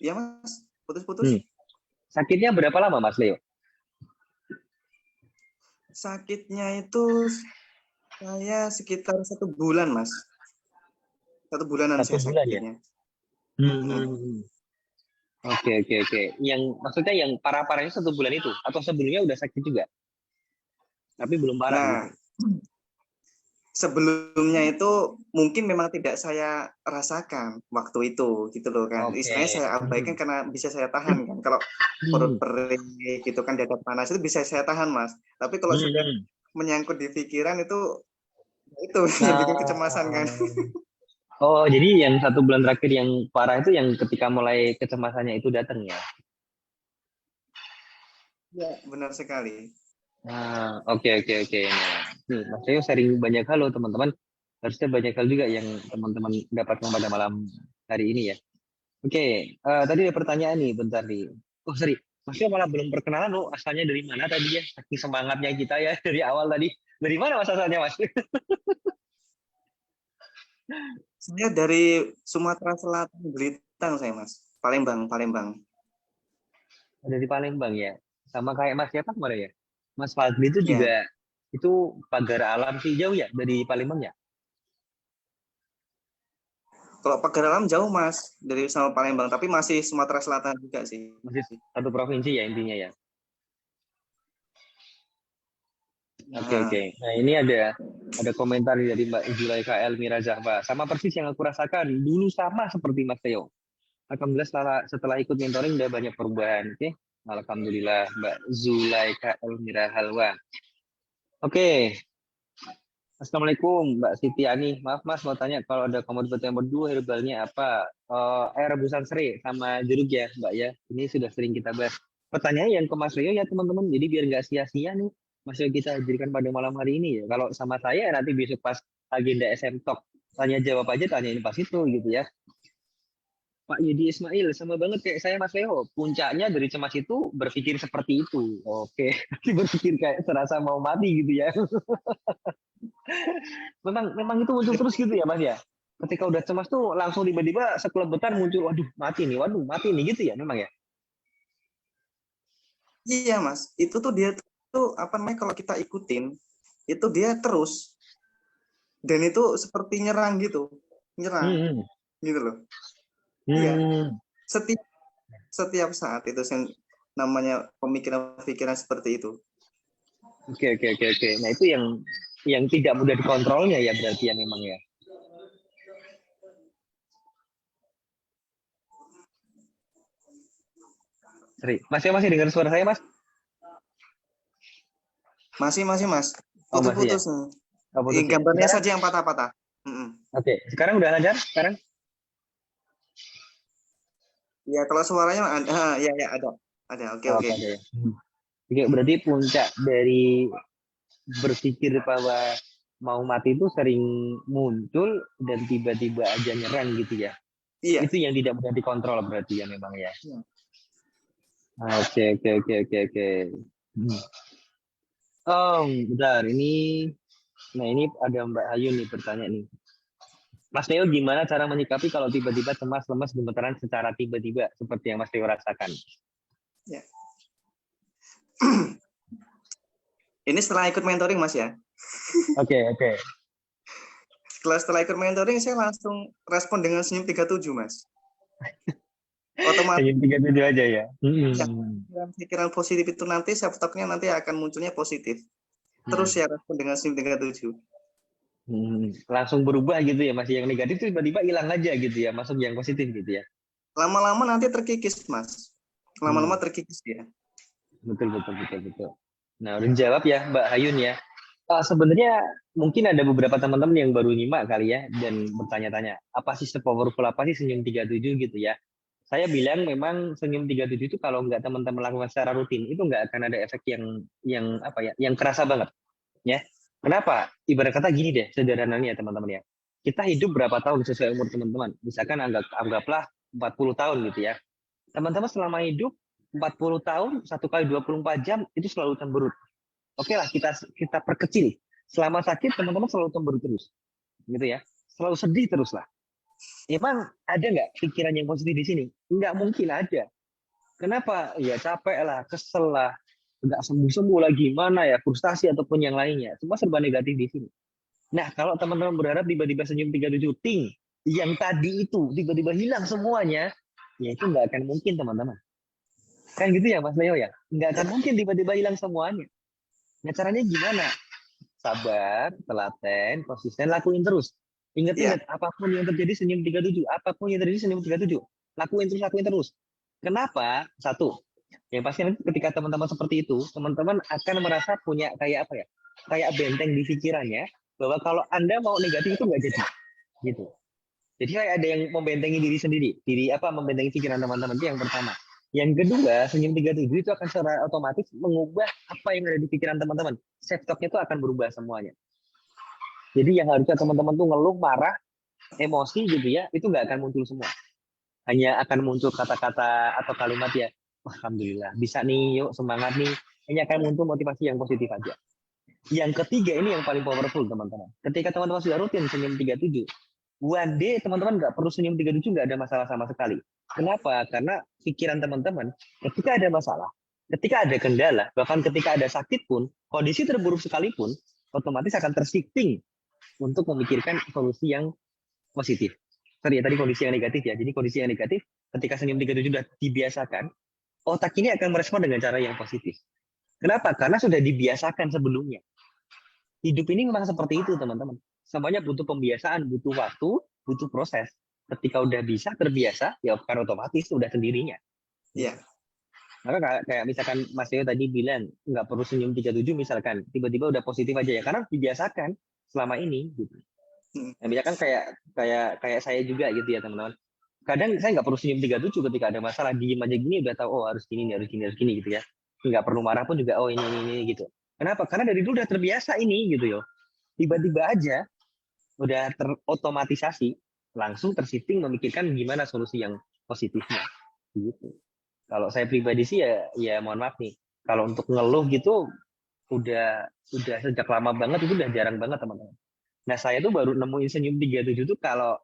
Iya Mas, putus-putus. Sakitnya berapa lama Mas Leo? Sakitnya itu saya sekitar 1 bulan Mas. 1 bulanan 1 saya bulan ya? sakitnya. Oke. Yang maksudnya yang parah-parahnya 1 bulan itu atau sebelumnya udah sakit juga, tapi belum parah gitu. Nah, sebelumnya itu mungkin memang tidak saya rasakan waktu itu gitu loh kan. Oke. Istilahnya saya abaikan karena bisa saya tahan kan. Kalau perut perih gitu kan, dada panas itu bisa saya tahan Mas. Tapi kalau sudah menyangkut di pikiran itu yang bikin kecemasan kan. Oh, jadi yang 1 bulan terakhir yang parah itu yang ketika mulai kecemasannya itu datang ya? Ya, benar sekali. Oke. Nah, nih, Mas Leo sharing banyak hal loh teman-teman. Harusnya banyak hal juga yang teman-teman dapatkan pada malam hari ini ya. Oke, tadi ada pertanyaan nih, bentar nih. Oh, sorry. Mas Leo malah belum perkenalan loh, asalnya dari mana tadi ya? Saking semangatnya kita ya dari awal tadi. Dari mana Mas asalnya, Mas? Saya dari Sumatera Selatan, Belitung saya Mas. Palembang. Dari Palembang ya. Sama kayak Mas siapa kemarin ya? Mas Fadli itu Ya. juga itu pagar alam sih jauh ya dari Palembang ya? Kalau pagar alam jauh Mas dari sama Palembang, tapi masih Sumatera Selatan juga sih. Masih satu provinsi ya intinya ya. Oke. Nah ini ada komentar dari Mbak Zulaika Elmira Zahba. Sama persis yang aku rasakan. Dulu sama seperti Mas Theo. Alhamdulillah setelah ikut mentoring udah banyak perubahan. Oke. Alhamdulillah Mbak Zulaika Elmira Halwa. Oke. Assalamualaikum Mbak Siti Ani. Maaf Mas mau tanya kalau ada komoditas yang berdua herbalnya apa? Air rebusan serai sama jeruk ya Mbak ya. Ini sudah sering kita bahas. Pertanyaan yang ke Mas Rio ya teman-teman. Jadi biar nggak sia-sia nih Mas Rio kita hadirkan pada malam hari ini ya. Kalau sama saya nanti besok pas agenda SM Talk tanya jawab aja tanyain pas itu gitu ya. Pak Yudi Ismail sama banget kayak saya Mas Leo. Puncaknya dari cemas itu berpikir seperti itu. Oke, berpikir kayak serasa mau mati gitu ya. memang itu muncul terus gitu ya Mas ya. Ketika udah cemas tuh langsung tiba-tiba sekelebetan muncul, waduh mati nih gitu ya memang ya. Iya Mas, itu tuh dia tuh apa namanya, kalau kita ikutin itu dia terus dan itu seperti nyerang gitu loh. Iya, setiap saat itu namanya pemikiran-pemikiran seperti itu. Oke. Nah itu yang tidak mudah dikontrolnya ya berarti ya memang ya. Sorry, masih dengar suara saya Mas? Masih Mas. Oh masih ya. Putus-putus. Oh, putus ya. Gambarnya Sekarang? saja yang patah-patah. Oke, sekarang udah lancar sekarang? Ya kalau suaranya ada, ya ada. Oke. Oke, berarti puncak dari berpikir bahwa mau mati itu sering muncul dan tiba-tiba aja nyerang gitu ya. Iya. Itu yang tidak mudah dikontrol berarti ya memang ya. Oke. Oh, bentar ini. Nah ini ada Mbak Ayu nih bertanya nih. Mas Leo gimana cara menyikapi kalau tiba-tiba cemas, lemas, gemetaran secara tiba-tiba seperti yang Mas Leo rasakan? Ya. Ini setelah ikut mentoring Mas ya. Oke. Setelah ikut mentoring saya langsung respon dengan senyum 37 Mas. Otomatis senyum 37 aja ya. Pikiran positif itu nanti self-talk-nya nanti akan munculnya positif. Terus ya respon dengan senyum 37. Langsung berubah gitu ya, masih yang negatif tiba-tiba hilang aja gitu ya, masuk yang positif gitu ya. Lama-lama nanti terkikis Mas. Lama-lama terkikis ya. Betul. Nah udah jawab ya Mbak Hayun ya. Sebenarnya mungkin ada beberapa teman-teman yang baru nyimak kali ya dan bertanya-tanya apa sih sepowerful apa sih senyum 37 gitu ya. Saya bilang memang senyum 37 itu kalau nggak teman-teman lakukan secara rutin itu nggak akan ada efek yang apa ya, yang kerasa banget ya. Kenapa? Ibarat kata gini deh, sederhananya teman-teman ya. Kita hidup berapa tahun sesuai umur teman-teman. Misalkan anggaplah 40 tahun gitu ya. Teman-teman selama hidup 40 tahun, 1 kali 24 jam, itu selalu cemberut. Oke lah, kita perkecil. Selama sakit teman-teman selalu cemburu terus, gitu ya. Selalu sedih terus lah. Emang ada nggak pikiran yang positif di sini? Nggak mungkin ada. Kenapa? Ya capek lah, kesel lah, nggak sembuh-sembuh lagi, mana ya, frustasi ataupun yang lainnya. Semua serba negatif di sini. Nah, kalau teman-teman berharap tiba-tiba senyum 37 ting, yang tadi itu tiba-tiba hilang semuanya, ya itu nggak akan mungkin teman-teman. Kan gitu ya Mas Leo ya? Nggak akan mungkin tiba-tiba hilang semuanya. Nah, caranya gimana? Sabar, telaten, konsisten, lakuin terus. Iya, Ingat-ingat, apapun yang terjadi senyum 37, apapun yang terjadi senyum 37. Lakuin terus, lakuin terus. Kenapa? Satu, yang pasti nanti ketika teman-teman seperti itu, teman-teman akan merasa punya kayak apa ya? Kayak benteng di pikirannya, bahwa kalau Anda mau negatif itu nggak jadi. Gitu. Jadi kayak ada yang membentengi diri sendiri. Membentengi pikiran teman-teman itu yang pertama. Yang kedua, senyum 37 itu akan secara otomatis mengubah apa yang ada di pikiran teman-teman. Self talk itu akan berubah semuanya. Jadi yang harusnya teman-teman tuh ngeluh, marah, emosi gitu ya, itu nggak akan muncul semua. Hanya akan muncul kata-kata atau kalimat ya, wah, alhamdulillah, bisa nih, yuk semangat nih. Hanya akan muncul motivasi yang positif aja. Yang ketiga ini yang paling powerful teman-teman. Ketika teman-teman sudah rutin senyum 37, one day teman-teman nggak perlu senyum 37, nggak ada masalah sama sekali. Kenapa? Karena pikiran teman-teman ketika ada masalah, ketika ada kendala, bahkan ketika ada sakit pun, kondisi terburuk sekalipun, otomatis akan tershifting untuk memikirkan solusi yang positif. Sorry ya, tadi kondisi yang negatif ya. Jadi kondisi yang negatif, ketika senyum 37 sudah dibiasakan, otak ini akan merespon dengan cara yang positif. Kenapa? Karena sudah dibiasakan sebelumnya. Hidup ini memang seperti itu, teman-teman. Semuanya butuh pembiasaan, butuh waktu, butuh proses. Ketika udah bisa, terbiasa, ya kan otomatis udah sendirinya. iya. Maka kayak misalkan Mas Yo tadi bilang, nggak perlu senyum 37 misalkan, tiba-tiba udah positif aja ya, karena dibiasakan selama ini. Gitu. Nah, misalkan kayak kayak kayak saya juga gitu ya teman-teman. Kadang saya nggak perlu senyum 37 ketika ada masalah, diem aja gini udah tahu, oh harus gini nih, harus gini gitu ya. Nggak perlu marah pun juga, oh ini gitu. Kenapa? Karena dari dulu udah terbiasa ini gitu yo. Tiba-tiba aja udah terotomatisasi, langsung tershifting memikirkan gimana solusi yang positifnya. Gitu. Kalau saya pribadi sih ya mohon maaf nih. Kalau untuk ngeluh gitu udah sejak lama banget, itu udah jarang banget teman-teman. Nah, saya tuh baru nemuin senyum 37 tuh kalau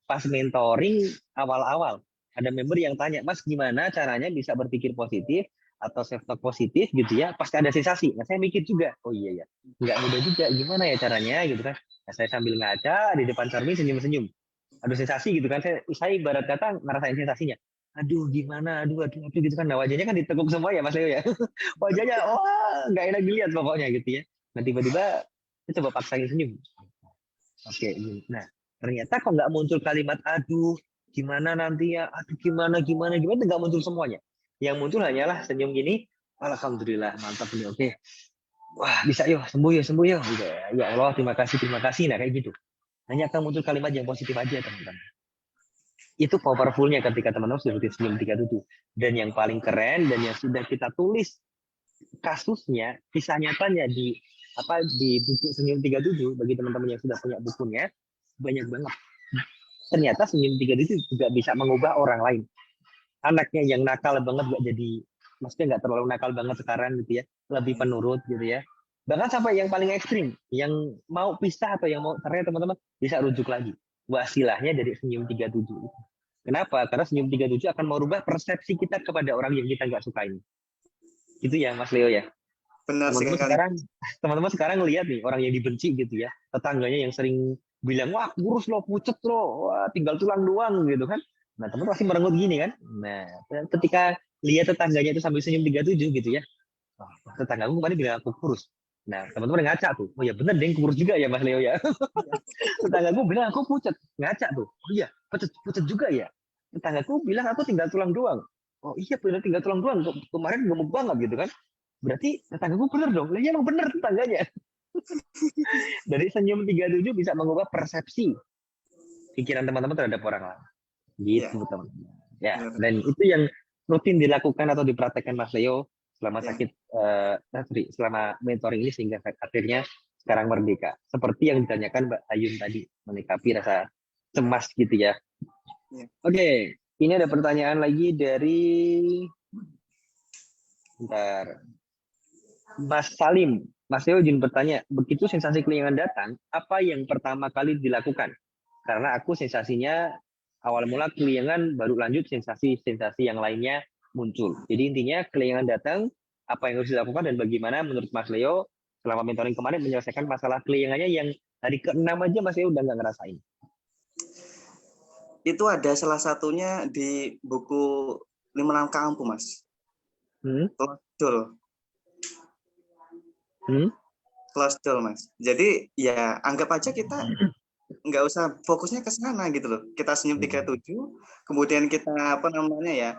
pas mentoring awal-awal. Ada member yang tanya, Mas gimana caranya bisa berpikir positif atau self talk positif gitu ya, pasti ada sensasi. Nah, saya mikir juga, oh iya ya, nggak mudah juga, gimana ya caranya gitu kan. Nah, saya sambil ngaca di depan cermin senyum-senyum. Ada sensasi gitu kan, saya ibarat kata ngerasain sensasinya. Aduh gimana, aduh gitu kan. Nah, wajahnya kan ditekuk semua ya Mas Leo ya. Wajahnya, wah nggak enak dilihat pokoknya gitu ya. Nah, tiba-tiba saya coba paksain senyum. Oke, nah ternyata kok nggak muncul kalimat aduh gimana nanti ya, aduh gimana itu nggak muncul semuanya. Yang muncul hanyalah senyum gini, alhamdulillah mantap nih, oke, wah bisa yuk sembuh yuk gitu ya. Ya Allah terima kasih, nah kayak gitu. Hanya akan muncul kalimat yang positif aja teman-teman. Itu powerfulnya ketika teman-teman sudah rutin senyum 37. Dan yang paling keren dan yang sudah kita tulis kasusnya, kisah nyatanya di buku senyum 37 bagi teman-teman yang sudah punya bukunya, banyak banget. Ternyata senyum 37 juga bisa mengubah orang lain. Anaknya yang nakal banget gak jadi, maksudnya nggak terlalu nakal banget sekarang gitu ya, lebih penurut gitu ya. Bahkan sampai yang paling ekstrim, yang mau pisah atau yang mau cerai teman-teman bisa rujuk lagi. Wasilahnya dari senyum 37. Kenapa? Karena senyum 37 akan merubah persepsi kita kepada orang yang kita nggak suka ini. Gitu ya Mas Leo ya. Benar Teman-teman sekali. sekarang teman-teman sekarang lihat nih orang yang dibenci gitu ya, tetangganya yang sering bilang wah kurus lo, pucet lo, wah tinggal tulang doang gitu kan. Nah teman pasti merengut gini kan. Nah ketika lihat tetangganya itu sambil senyum 37 gitu ya, oh, tetanggaku kemarin bilang aku kurus. Nah teman-teman ngaca tuh, oh ya bener deh kurus juga ya Mas Leo ya. Tetanggaku bilang aku pucet, ngaca tuh, oh iya pucet pucet juga ya. Tetanggaku bilang aku tinggal tulang doang. Oh iya benar tinggal tulang doang, kemarin gemuk banget gitu kan. Berarti tetanggaku bener dong. Lah iya emang bener tetangganya. Dari senyum 37 bisa mengubah persepsi pikiran teman-teman terhadap orang lain. Ya, Gitu teman-teman. Ya, benar. dan itu yang rutin dilakukan atau dipraktekkan Mas Leo selama Ya, sakit selama mentoring ini sehingga akhirnya sekarang merdeka. Seperti yang ditanyakan Mbak Ayun tadi, menyikapi rasa cemas gitu ya. ya. Oke, ini ada pertanyaan lagi dari bentar. Mas Salim. Mas Leo izin bertanya, begitu sensasi kelingan datang, apa yang pertama kali dilakukan? Karena aku sensasinya awal mula kelingan, baru lanjut sensasi-sensasi yang lainnya muncul. Jadi intinya kelingan datang, apa yang harus dilakukan dan bagaimana menurut Mas Leo selama mentoring kemarin menyelesaikan masalah kelingannya yang hari ke-6 aja Mas Leo udah nggak ngerasain. Itu ada salah satunya di buku 5 Langkah Ampuh, Mas. Closed door. Closed door, Mas. Jadi ya anggap aja kita nggak usah fokusnya ke sana gitu loh. Kita senyum 37, kemudian kita apa namanya ya,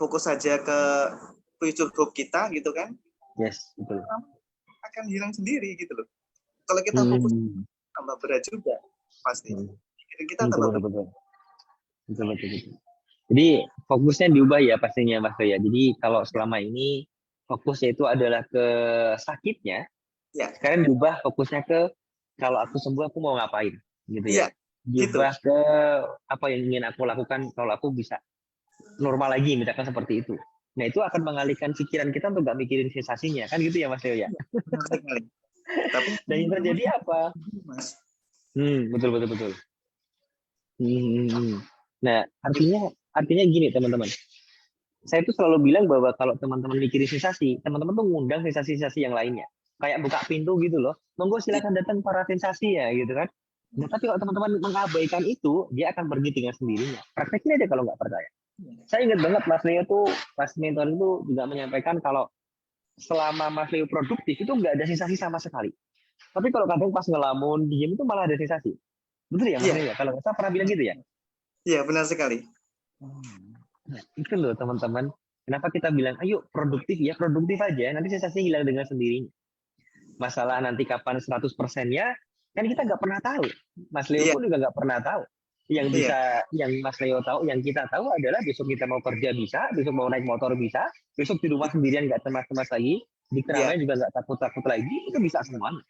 fokus saja ke future hope kita gitu kan. Yes, betul. Akan hilang sendiri gitu loh. Kalau kita fokus tambah berat juga pasti. Kita tambah berat. Betul. Jadi fokusnya diubah ya pastinya Mas ya. Jadi kalau selama ini fokusnya itu adalah ke sakitnya, ya. Sekarang diubah fokusnya ke kalau aku sembuh aku mau ngapain, gitu ya. Diubah gitu. ke apa yang ingin aku lakukan kalau aku bisa normal lagi, misalkan seperti itu. Nah itu akan mengalihkan pikiran kita untuk nggak mikirin sensasinya, kan gitu ya Mas Leo ya. Tapi dan yang terjadi apa? Mas. Betul. Nah, artinya gini teman-teman. Saya itu selalu bilang bahwa kalau teman-teman mikirin sensasi, teman-teman tuh ngundang sensasi-sensasi yang lainnya. Kayak buka pintu gitu loh. Monggo silakan datang para sensasi ya gitu kan. Nah, tapi kalau teman-teman mengabaikan itu, dia akan pergi dengan sendirinya. Praktekin aja kalau nggak percaya. Saya ingat banget Mas Leo tuh, pas mentor itu juga menyampaikan kalau selama Mas Leo produktif itu nggak ada sensasi sama sekali. Tapi kalau kadang pas ngelamun, diem itu malah ada sensasi. Betul ya Mas Leo? Kalau nggak salah pernah bilang gitu ya? Iya, benar sekali. Nah, itu loh teman-teman. Kenapa kita bilang, ayo produktif ya, produktif aja. Nanti sensasinya hilang dengan sendirinya. Masalah nanti kapan 100%-nya, kan kita nggak pernah tahu. Mas Leo pun juga nggak pernah tahu. Yang bisa, yang Mas Leo tahu, yang kita tahu adalah besok kita mau kerja bisa, besok mau naik motor bisa, besok di rumah sendirian nggak cemas-cemas lagi, di keramaian juga nggak takut-takut lagi, itu bisa semuanya.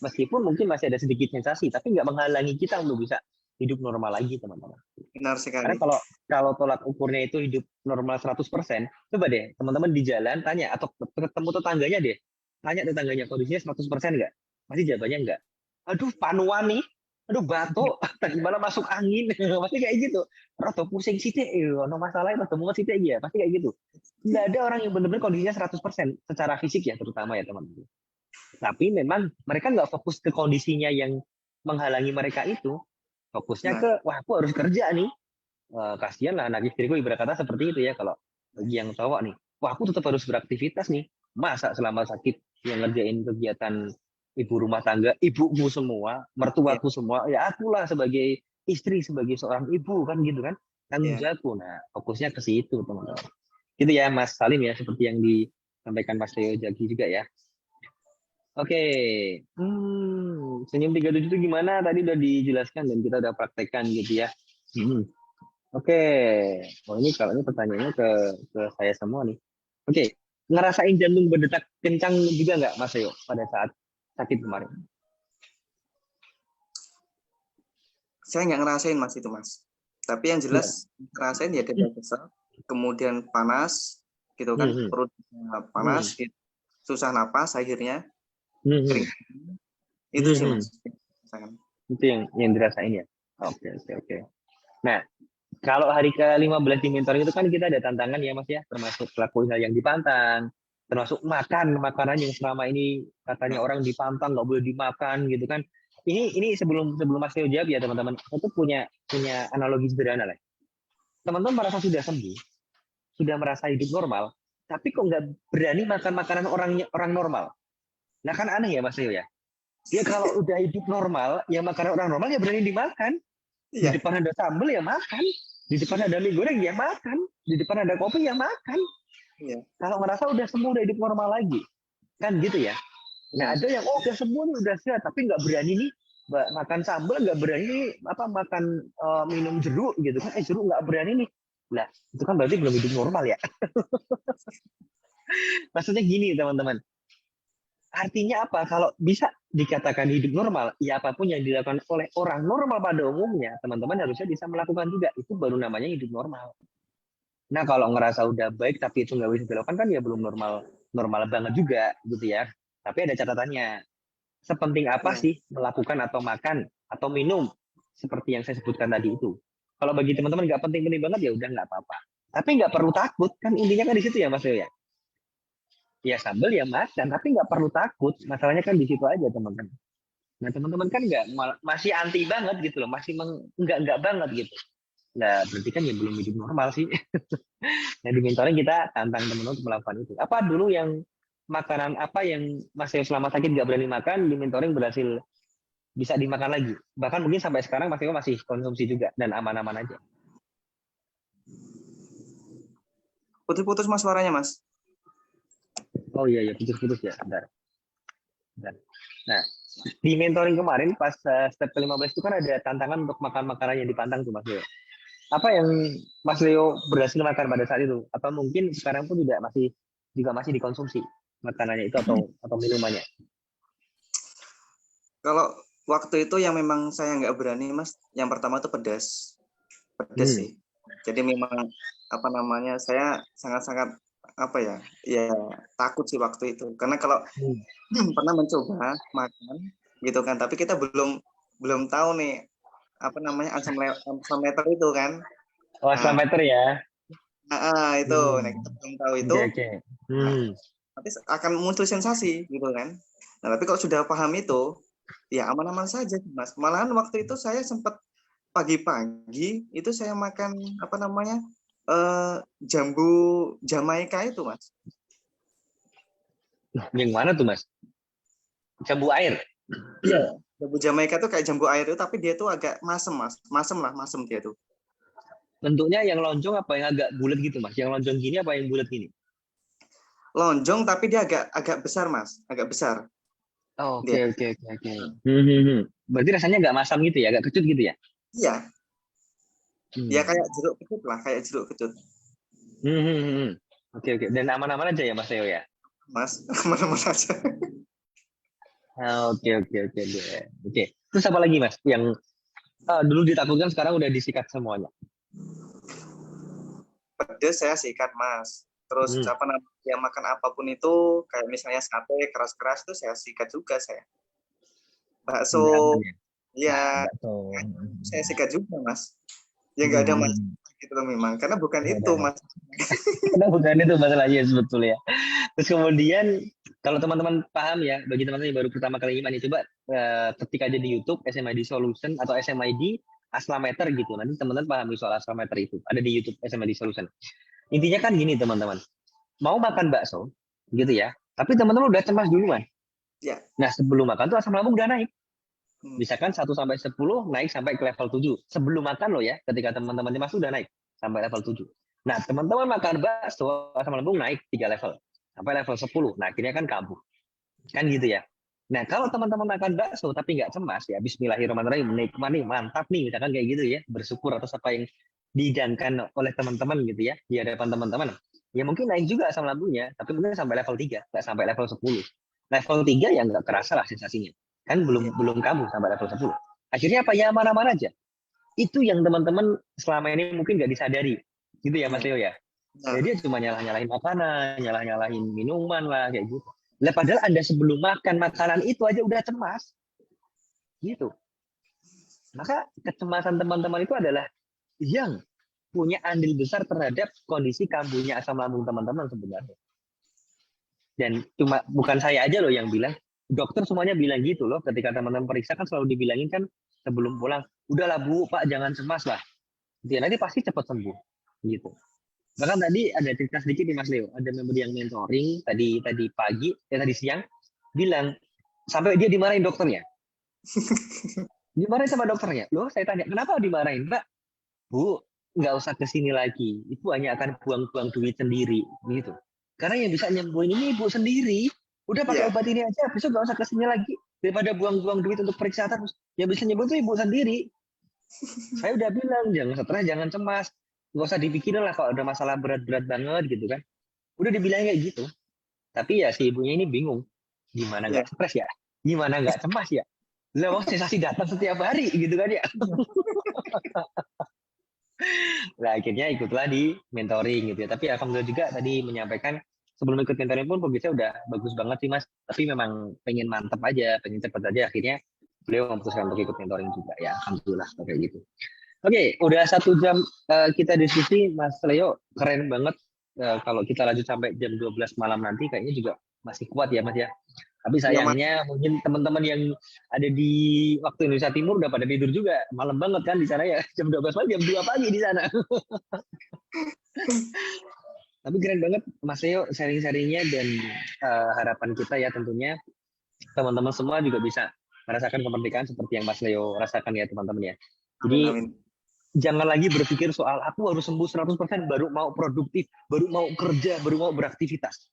Meskipun mungkin masih ada sedikit sensasi, tapi nggak menghalangi kita untuk bisa hidup normal lagi, teman-teman. Benar sekali. Karena kalau tolak ukurnya itu hidup normal 100%, coba deh teman-teman di jalan tanya atau ketemu tetangganya deh. Tanya tetangganya kondisinya 100% enggak? Pasti jawabannya enggak. Aduh, panuan nih. Aduh, batuk. Tadi malah masuk angin. Pasti kayak gitu. Rada pusing sithik, ono masalah rada mumet sithik ya. Pasti kayak gitu. Enggak ada orang yang benar-benar kondisinya 100% secara fisik ya terutama ya, teman-teman. Tapi memang mereka nggak fokus ke kondisinya yang menghalangi mereka itu. Fokusnya ke, wah aku harus kerja nih. Kasihan lah anak istriku ibarat kata seperti itu ya. Kalau bagi yang cowok nih, wah aku tetap harus beraktivitas nih. Masa selama sakit yang ngerjain kegiatan ibu rumah tangga, ibumu semua, mertuaku semua, ya akulah sebagai istri, sebagai seorang ibu kan gitu kan. Tanggung jawabku. Nah, fokusnya ke situ teman-teman. Gitu ya Mas Salim ya, seperti yang disampaikan Mas Leo Jaki juga ya. Oke, senyum 37 itu gimana? Tadi udah dijelaskan dan kita udah praktekkan gitu ya. Oke, ini kalau ini pertanyaannya ke saya semua nih. Oke, ngerasain jantung berdetak kencang juga nggak Mas Leo pada saat sakit kemarin? Saya nggak ngerasain Mas itu Mas. Tapi yang jelas ngerasain ya dada besar, kemudian panas, gitu kan, perut panas, susah napas akhirnya. Itu sih Mas. Itu yang dirasain ya. Oke. Nah, kalau hari ke-15 di mentoring itu kan kita ada tantangan ya Mas ya, termasuk pelaku usaha yang dipantang, termasuk makanan yang selama ini katanya orang dipantang nggak boleh dimakan gitu kan. Ini sebelum Mas Leo jawab ya teman-teman, itu punya analogi sederhana lah. Teman-teman merasa sudah sembuh, sudah merasa hidup normal, tapi kok nggak berani makan makanan orang normal. Nah kan aneh ya Mas Leo ya. Dia kalau udah hidup normal, ya makanan orang normal ya berani dimakan. Di depan ada sambal ya makan, di depan ada mie goreng ya makan, di depan ada kopi ya makan. Kalau merasa udah sembuh, udah hidup normal lagi, kan gitu ya. Nah ada yang udah sembuh nih, udah sehat, tapi nggak berani nih makan sambal, nggak berani makan minum jeruk gitu kan. Jeruk nggak berani nih. Lah itu kan berarti belum hidup normal ya. Maksudnya gini teman-teman. Artinya apa? Kalau bisa dikatakan hidup normal, ya apapun yang dilakukan oleh orang normal pada umumnya, teman-teman harusnya bisa melakukan juga. Itu baru namanya hidup normal. Nah, kalau ngerasa udah baik tapi itu nggak bisa dilakukan kan ya belum normal banget juga, gitu ya. Tapi ada catatannya. Sepenting apa Ya. sih melakukan atau makan atau minum seperti yang saya sebutkan tadi itu. Kalau bagi teman-teman nggak penting-penting banget ya udah nggak apa-apa. Tapi nggak perlu takut kan intinya kan di situ ya Mas Leo ya. Ya sambel ya makan, tapi nggak perlu takut. Masalahnya kan di situ aja teman-teman. Nah teman-teman kan nggak masih anti banget gitu loh, masih nggak banget gitu. Nah berarti kan ya belum hidup normal sih. Nah di mentoring kita tantang teman-teman untuk melakukan itu. Apa dulu yang makanan apa yang Mas Leo selama sakit nggak berani makan di mentoring berhasil bisa dimakan lagi. Bahkan mungkin sampai sekarang Mas Leo masih konsumsi juga dan aman-aman aja. Putus-putus Mas suaranya, Mas. Oh iya ya putus-putus ya. Bentar. Bentar. Nah, di mentoring kemarin pas step ke-15 itu kan ada tantangan untuk makan makanan yang dipantang tuh Mas Leo. Apa yang Mas Leo berhasil makan pada saat itu? Atau mungkin sekarang pun juga masih dikonsumsi makanannya itu atau minumannya? Kalau waktu itu yang memang saya nggak berani, Mas, yang pertama itu pedas. Pedas Hmm. sih. Jadi memang apa namanya, saya sangat-sangat apa ya, ya takut sih waktu itu. Karena kalau Hmm. pernah mencoba makan gitu kan, tapi kita belum tahu nih apa namanya asam letter itu kan. Oh, Nah, meter ya. itu, nah kita Hmm. belum tahu itu, Oke, oke. nah, Hmm. nanti akan muncul sensasi gitu kan. Nah, tapi kalau sudah paham itu, ya aman-aman saja, Mas. Malahan waktu itu saya sempat pagi-pagi itu saya makan apa namanya jambu Jamaika itu, Mas. Yang mana tuh Mas? Jambu air. Iya. Jambu Jamaika itu kayak jambu air itu, tapi dia tuh agak masem, Mas. Masem dia tuh. Bentuknya yang lonjong apa yang agak bulat gitu Mas? Yang lonjong gini apa yang bulat gini? Lonjong tapi dia agak agak besar, Mas. Agak besar Oh, oke, dia. oke, oke, oke. Hmm. Berarti rasanya nggak masam gitu ya, agak kecut gitu ya? Iya, ya Hmm. kayak jeruk kecut lah, kayak jeruk kecut. Hmm. Oke, oke. Dan aman-aman aja ya Mas Leo ya? Mas, mana-mana aja. Ah, oke, oke, oke deh. Oke. Terus apa lagi Mas? Yang dulu ditakutkan sekarang udah disikat semuanya. Pedes saya sikat, Mas. Terus Hmm. apa namanya, ya makan apapun itu, kayak misalnya sate keras-keras itu saya sikat juga saya. Udah aman Bakso, ya. Nah, ya bakso. saya sikat juga, Mas. Ya nggak ada masalah Hmm. gitu loh memang, karena bukan Nggak ada itu, Mas. Mas. Karena bukan itu masalahnya sebetulnya. Terus kemudian kalau teman-teman paham ya, bagi teman-teman yang baru pertama kali iman ya, coba ketika ada di YouTube SMID Solution atau SMID Aslameter gitu. Nanti teman-teman pahami soal Aslameter itu. Ada di YouTube SMID Solution. Intinya kan gini teman-teman. Mau makan bakso gitu ya. Tapi teman-teman udah cemas duluan. Ya. Nah, sebelum makan tuh asam lambung udah naik. Hmm. Misalkan 1 sampai 10 naik sampai ke level 7. Sebelum makan loh ya, ketika teman-teman cemas udah naik sampai level 7. Nah, teman-teman makan bakso asam lambung naik 3 level sampai level 10. Nah, akhirnya kan kambuh. Kan gitu ya. Nah, kalau teman-teman makan bakso tapi nggak cemas ya, bismillahirrahmanirrahim, nikmati, mantap nih, misalkan kayak gitu ya, bersyukur atas apa yang dihidangkan oleh teman-teman gitu ya, di hadapan teman-teman. Ya mungkin naik juga asam lambungnya, tapi mungkin sampai level 3, nggak sampai level 10. Level 3 ya nggak kerasa lah sensasinya. Kan Ya. belum belum kambuh sampai level 10. Akhirnya apa ya aman-aman aja. Itu yang teman-teman selama ini mungkin nggak disadari. Gitu ya Mas Ya. Leo ya. Ya Benar. dia cuma nyalah-nyalahin makanan, nyalah-nyalahin minuman lah kayak gitu. Lah padahal Anda sebelum makan makanan itu aja udah cemas. Gitu. Maka kecemasan teman-teman itu adalah yang punya andil besar terhadap kondisi kambuhnya asam lambung teman-teman sebenarnya. Dan cuma bukan saya aja loh yang bilang, dokter semuanya bilang gitu loh. Ketika teman-teman periksa kan selalu dibilangin kan sebelum pulang, udahlah Bu, Pak jangan cemas lah. Dia nanti pasti cepat sembuh. Gitu. Bahkan tadi ada cerita sedikit nih Mas Leo, ada member yang mentoring tadi pagi, tadi siang, bilang sampai dia dimarahin dokternya. Dimarahin sama dokternya. Loh, saya tanya, kenapa dimarahin, Mbak? Bu, nggak usah ke sini lagi. Ibu hanya akan buang-buang duit sendiri, gitu. Karena yang bisa nyembuhin ini ibu sendiri. Udah pakai Ya. obat ini aja, besok nggak usah ke sini lagi. Daripada buang-buang duit untuk periksa terus. Yang bisa nyembuhin itu ibu sendiri. Saya udah bilang, jangan stres, jangan cemas. Nggak usah dipikirin lah kalau ada masalah berat-berat banget gitu kan. Udah dibilang kayak gitu. Tapi ya si ibunya ini bingung. Gimana Ya. nggak stres ya? Gimana nggak cemas ya? Lah, sensasi datang setiap hari gitu kan ya. Nah, akhirnya ikutlah di mentoring gitu ya. Tapi alhamdulillah juga tadi menyampaikan sebelum ikut mentoring pun progresnya udah bagus banget sih Mas. Tapi memang pengen mantep aja, pengen cepet aja. Akhirnya beliau memutuskan untuk ikut mentoring juga ya. Alhamdulillah kayak gitu. Oke, udah 1 jam kita diskusi, Mas Leo. Keren banget. Kalau kita lanjut sampai jam 12 malam nanti, kayaknya juga masih kuat ya, Mas ya. Tapi Ya Mas, sayangnya mungkin teman-teman yang ada di waktu Indonesia Timur udah pada tidur juga. Malam banget kan di sana ya. Jam 12 pagi, jam 2 pagi di sana. Tapi keren banget, Mas Leo, sharing-sharingnya dan harapan kita ya tentunya teman-teman semua juga bisa merasakan kemerdekaan seperti yang Mas Leo rasakan ya teman-teman ya. amin Jadi amin. jangan lagi berpikir soal aku harus sembuh 100% baru mau produktif, baru mau kerja, baru mau beraktivitas.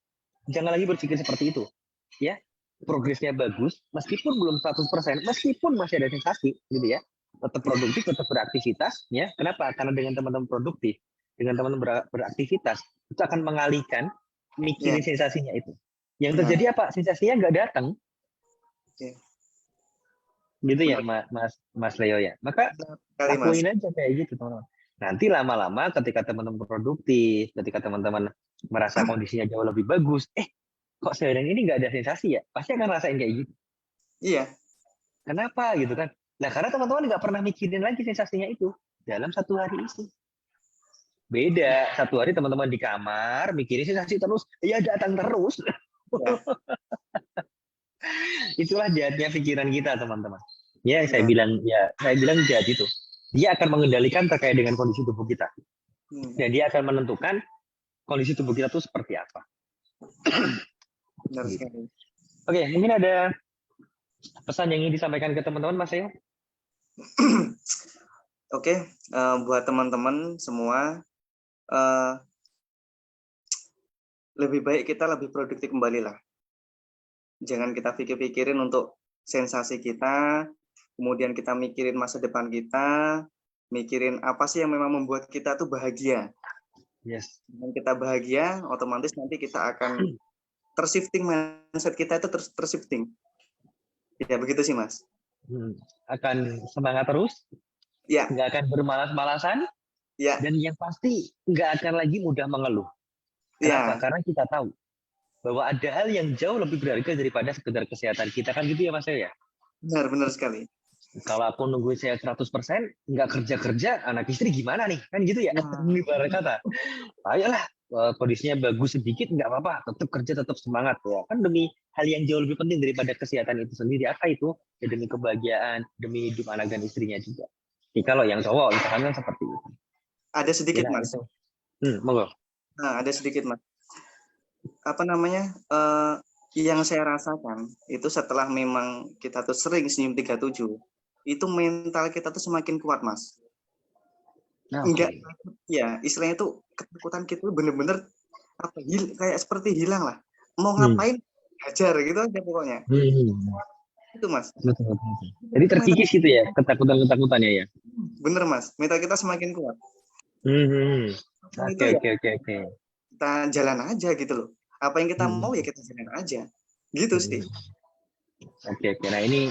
Jangan lagi berpikir seperti itu. Ya, progresnya bagus, meskipun belum 100%, meskipun masih ada sensasi, gitu ya. Tetap produktif, tetap beraktivitas, ya. Kenapa? Karena dengan teman-teman produktif, dengan teman-teman beraktivitas, itu akan mengalihkan Ya, mikirin sensasinya itu. Yang benar. terjadi apa? Sensasinya nggak datang, Oke, gitu ya, benar. Mas Leo ya. Maka Benar sekali Mas. lakuin aja kayak gitu teman-teman. Nanti lama-lama ketika teman-teman produktif, ketika teman-teman merasa kondisinya jauh lebih bagus, kok seharian ini nggak ada sensasi ya? Pasti akan rasain kayak gitu. Iya, Kenapa gitu kan? Nah karena teman-teman nggak pernah mikirin lagi sensasinya itu dalam 1 hari itu. Beda, 1 hari teman-teman di kamar mikirin sensasi terus, ya datang terus. ya, Itulah jahatnya pikiran kita teman-teman. Ya benar. saya bilang jahat itu. Dia akan mengendalikan terkait dengan kondisi tubuh kita. Dan dia akan menentukan kondisi tubuh kita itu seperti apa. Benar Gitu. sekali. Oke, mungkin ada pesan yang ingin disampaikan ke teman-teman, Mas Leo? Oke, buat teman-teman semua, lebih baik kita lebih produktif kembali lah. Jangan kita pikir-pikirin untuk sensasi kita, kemudian kita mikirin masa depan kita, mikirin apa sih yang memang membuat kita tuh bahagia. Yes. Dengan kita bahagia, otomatis nanti kita akan tershifting, mindset kita itu tershifting. Ya begitu sih Mas. Akan semangat terus, Ya, nggak akan bermalas-malasan, ya, dan yang pasti nggak akan lagi mudah mengeluh. Kenapa? ya, Karena kita tahu bahwa ada hal yang jauh lebih berharga daripada sekedar kesehatan kita. Kan gitu ya Mas Leo ya? benar sekali. Kalau aku nungguin saya 100%, nggak kerja-kerja, anak istri gimana nih? Kan gitu ya? Nah, Ini ibarat kata. Ayolah, kondisinya bagus sedikit, nggak apa-apa. Tetap kerja, tetap semangat. Ya. Kan demi hal yang jauh lebih penting daripada kesehatan itu sendiri. Apa itu? Ya demi kebahagiaan, demi hidup anak dan istrinya juga. Jadi kalau yang cowok, misalkan kan seperti itu. ada sedikit Ya, Mas. itu. Monggo. Nah, ada sedikit Mas. Apa namanya? Yang saya rasakan itu setelah memang kita tuh sering senyum 37, itu mental kita tuh semakin kuat Mas. Nah, Enggak, okay. ya istilahnya tuh ketakutan kita bener-bener apa kayak seperti hilang lah. Mau ngapain hajar gitu aja pokoknya. Itu Mas. Betul. Jadi terkikis gitu ya, ketakutan-ketakutannya ya. Bener Mas, mental kita semakin kuat. Itu ya Oke. kita jalan aja gitu loh. Apa yang kita mau ya kita jalan aja. Gitu sih. Oke. Nah ini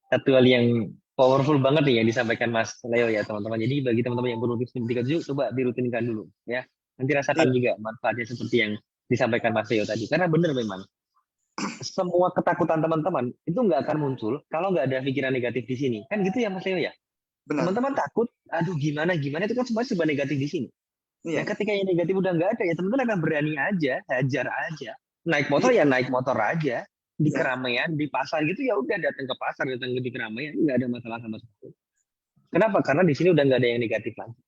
satu hal yang powerful banget nih yang disampaikan Mas Leo ya teman-teman. Jadi bagi teman-teman yang belum rutin 37, coba dirutinkan dulu ya. Nanti rasakan Iya. juga manfaatnya seperti yang disampaikan Mas Leo tadi. Karena benar memang semua ketakutan teman-teman itu nggak akan muncul kalau nggak ada pikiran negatif di sini. Kan gitu ya Mas Leo ya. Benar. Teman-teman takut, aduh gimana itu kan semua serba negatif di sini. Nah Iya. ketika yang negatif udah nggak ada ya teman-teman akan berani aja, hajar aja. Naik motor Iya. ya naik motor aja. Di Iya. keramaian, di pasar gitu ya udah datang ke pasar, datang ke di keramaian, nggak ada masalah sama sekali. Kenapa? Karena di sini udah nggak ada yang negatif lagi.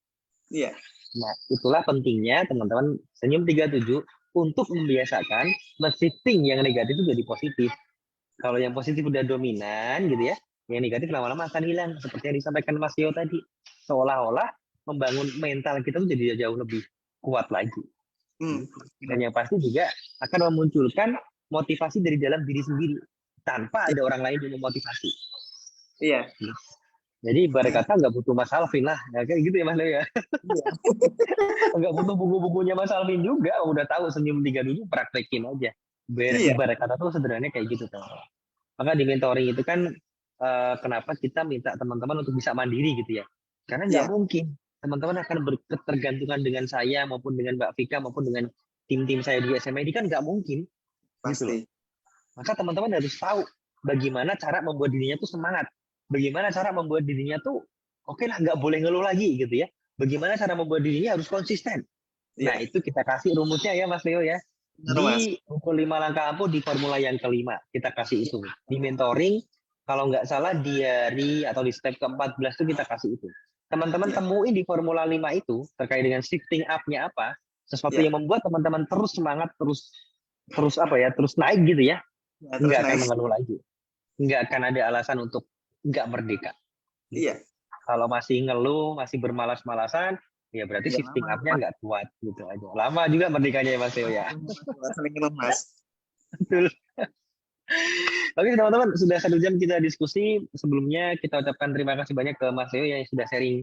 Iya. Nah, itulah pentingnya teman-teman senyum 37 untuk membiasakan shifting yang negatif itu jadi positif. Kalau yang positif udah dominan gitu ya, yang negatif lama-lama akan hilang. Seperti yang disampaikan Mas Tio tadi. Seolah-olah membangun mental kita tuh jadi jauh lebih kuat lagi. Dan yang pasti juga akan memunculkan motivasi dari dalam diri sendiri tanpa ada orang lain yang memotivasi. Iya. Jadi ibarat kata nggak butuh Mas Alvin lah, ya, kayak gitu ya Mas Leo ya. Iya. Nggak butuh buku-bukunya Mas Alvin juga, udah tahu senyum 37 praktekin aja. Iya. Ibarat kata tuh sederhananya kayak gitu tuh. Maka di mentoring itu kan kenapa kita minta teman-teman untuk bisa mandiri gitu ya. Karena nggak Iya. mungkin teman-teman akan berketergantungan dengan saya maupun dengan Mbak Vika maupun dengan tim-tim saya di SMA ini kan nggak mungkin gitu loh. Pasti. Maka teman-teman harus tahu bagaimana cara membuat dirinya tuh semangat, bagaimana cara membuat dirinya tuh oke lah nggak boleh ngeluh lagi gitu ya. Bagaimana cara membuat dirinya harus konsisten. Nah Iya, itu kita kasih rumusnya ya Mas Leo ya. benar Mas. Di buku 5 langkah ampuh di formula yang kelima kita kasih itu. Di mentoring kalau nggak salah di hari atau di step ke-14 itu kita kasih itu. Teman-teman Iya, temuin di formula 5 itu terkait dengan shifting up-nya apa, sesuatu iya. yang membuat teman-teman terus semangat, terus terus apa ya, terus naik gitu ya. Ya, terus Nggak akan naik. mengeluh lagi. Nggak akan ada alasan untuk nggak merdeka. Gitu. Iya, Kalau masih ngeluh, masih bermalas-malasan, ya berarti nggak shifting lama up-nya Mas. nggak kuat gitu aja. Lama juga merdekanya ya Mas Leo ya. Sering lemas. Betul. Oke teman-teman, sudah 1 jam kita diskusi. Sebelumnya kita ucapkan terima kasih banyak ke Mas Leo yang sudah sharing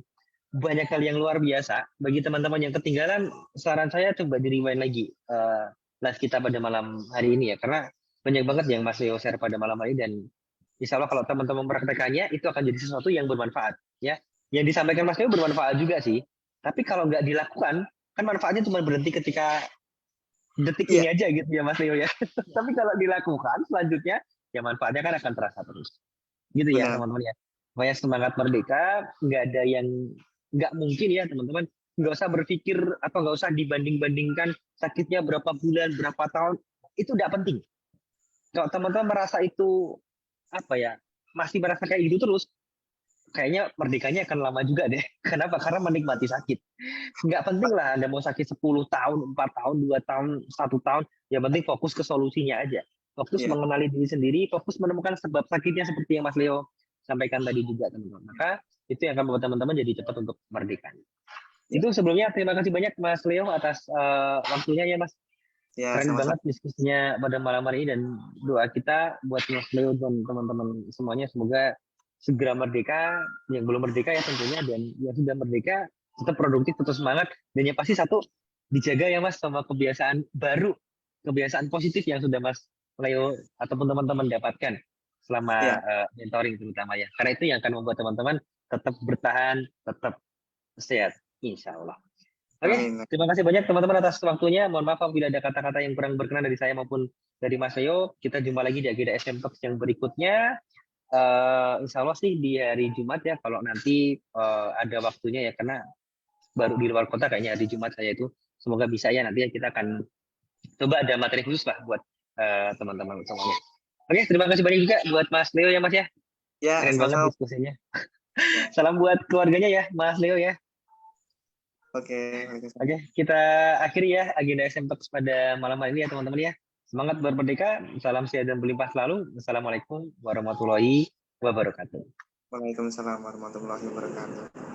banyak hal yang luar biasa. Bagi teman-teman yang ketinggalan, saran saya coba di rewind lagi live kita pada malam hari ini ya, karena banyak banget yang Mas Leo share pada malam hari dan insya Allah kalau teman-teman mempraktekannya itu akan jadi sesuatu yang bermanfaat ya. Yang disampaikan Mas Leo bermanfaat juga sih. Tapi kalau nggak dilakukan, kan manfaatnya cuma berhenti ketika detik Iya, ini aja gitu ya Mas Leo ya. Tapi kalau dilakukan selanjutnya, ya manfaatnya kan akan terasa terus. Gitu ya benar. teman-teman ya. Pokoknya semangat merdeka, nggak ada yang nggak mungkin ya teman-teman. Nggak usah berpikir atau nggak usah dibanding-bandingkan sakitnya berapa bulan, berapa tahun. Itu nggak penting. Kalau teman-teman merasa itu apa ya, masih merasa kayak gitu terus, kayaknya merdekanya akan lama juga deh. Kenapa? Karena menikmati sakit. Nggak penting lah Anda mau sakit 10 tahun, 4 tahun, 2 tahun, 1 tahun. Yang penting fokus ke solusinya aja. Fokus Iya, mengenali diri sendiri, fokus menemukan sebab sakitnya seperti yang Mas Leo sampaikan tadi juga teman-teman. Maka itu yang akan membuat teman-teman jadi cepat untuk merdeka. iya, Itu sebelumnya terima kasih banyak Mas Leo atas waktunya ya Mas. ya Keren sama-sama. banget diskusinya pada malam hari ini dan doa kita buat Mas Leo dan teman-teman semuanya semoga segera merdeka, yang belum merdeka ya tentunya, dan yang sudah merdeka tetap produktif, tetap semangat, dan yang pasti satu dijaga ya Mas sama kebiasaan baru, kebiasaan positif yang sudah Mas Leo ataupun teman-teman dapatkan selama Ya, mentoring terutama ya, karena itu yang akan membuat teman-teman tetap bertahan, tetap sehat, insya Allah. Oke, amin. terima kasih banyak teman-teman atas waktunya. Mohon maaf apabila ada kata-kata yang kurang berkenan dari saya maupun dari Mas Leo. Kita jumpa lagi di agenda SM Talks yang berikutnya. Insya Allah sih di hari Jumat ya, kalau nanti ada waktunya ya, karena baru di luar kota kayaknya hari Jumat saya itu. Semoga bisa ya, nanti kita akan coba ada materi khusus lah buat teman-teman semuanya. Oke, terima kasih banyak juga buat Mas Leo ya Mas ya. Ya, Keren banget sama-sama. diskusinya. Ya. Salam buat keluarganya ya Mas Leo ya. Oke, Waalaikumsalam. Oke, kita akhiri ya agenda SM Talks pada malam hari ini ya teman-teman ya. Semangat bermerdeka, salam sehat dan berlimpah selalu. Assalamualaikum warahmatullahi wabarakatuh. Waalaikumsalam warahmatullahi wabarakatuh.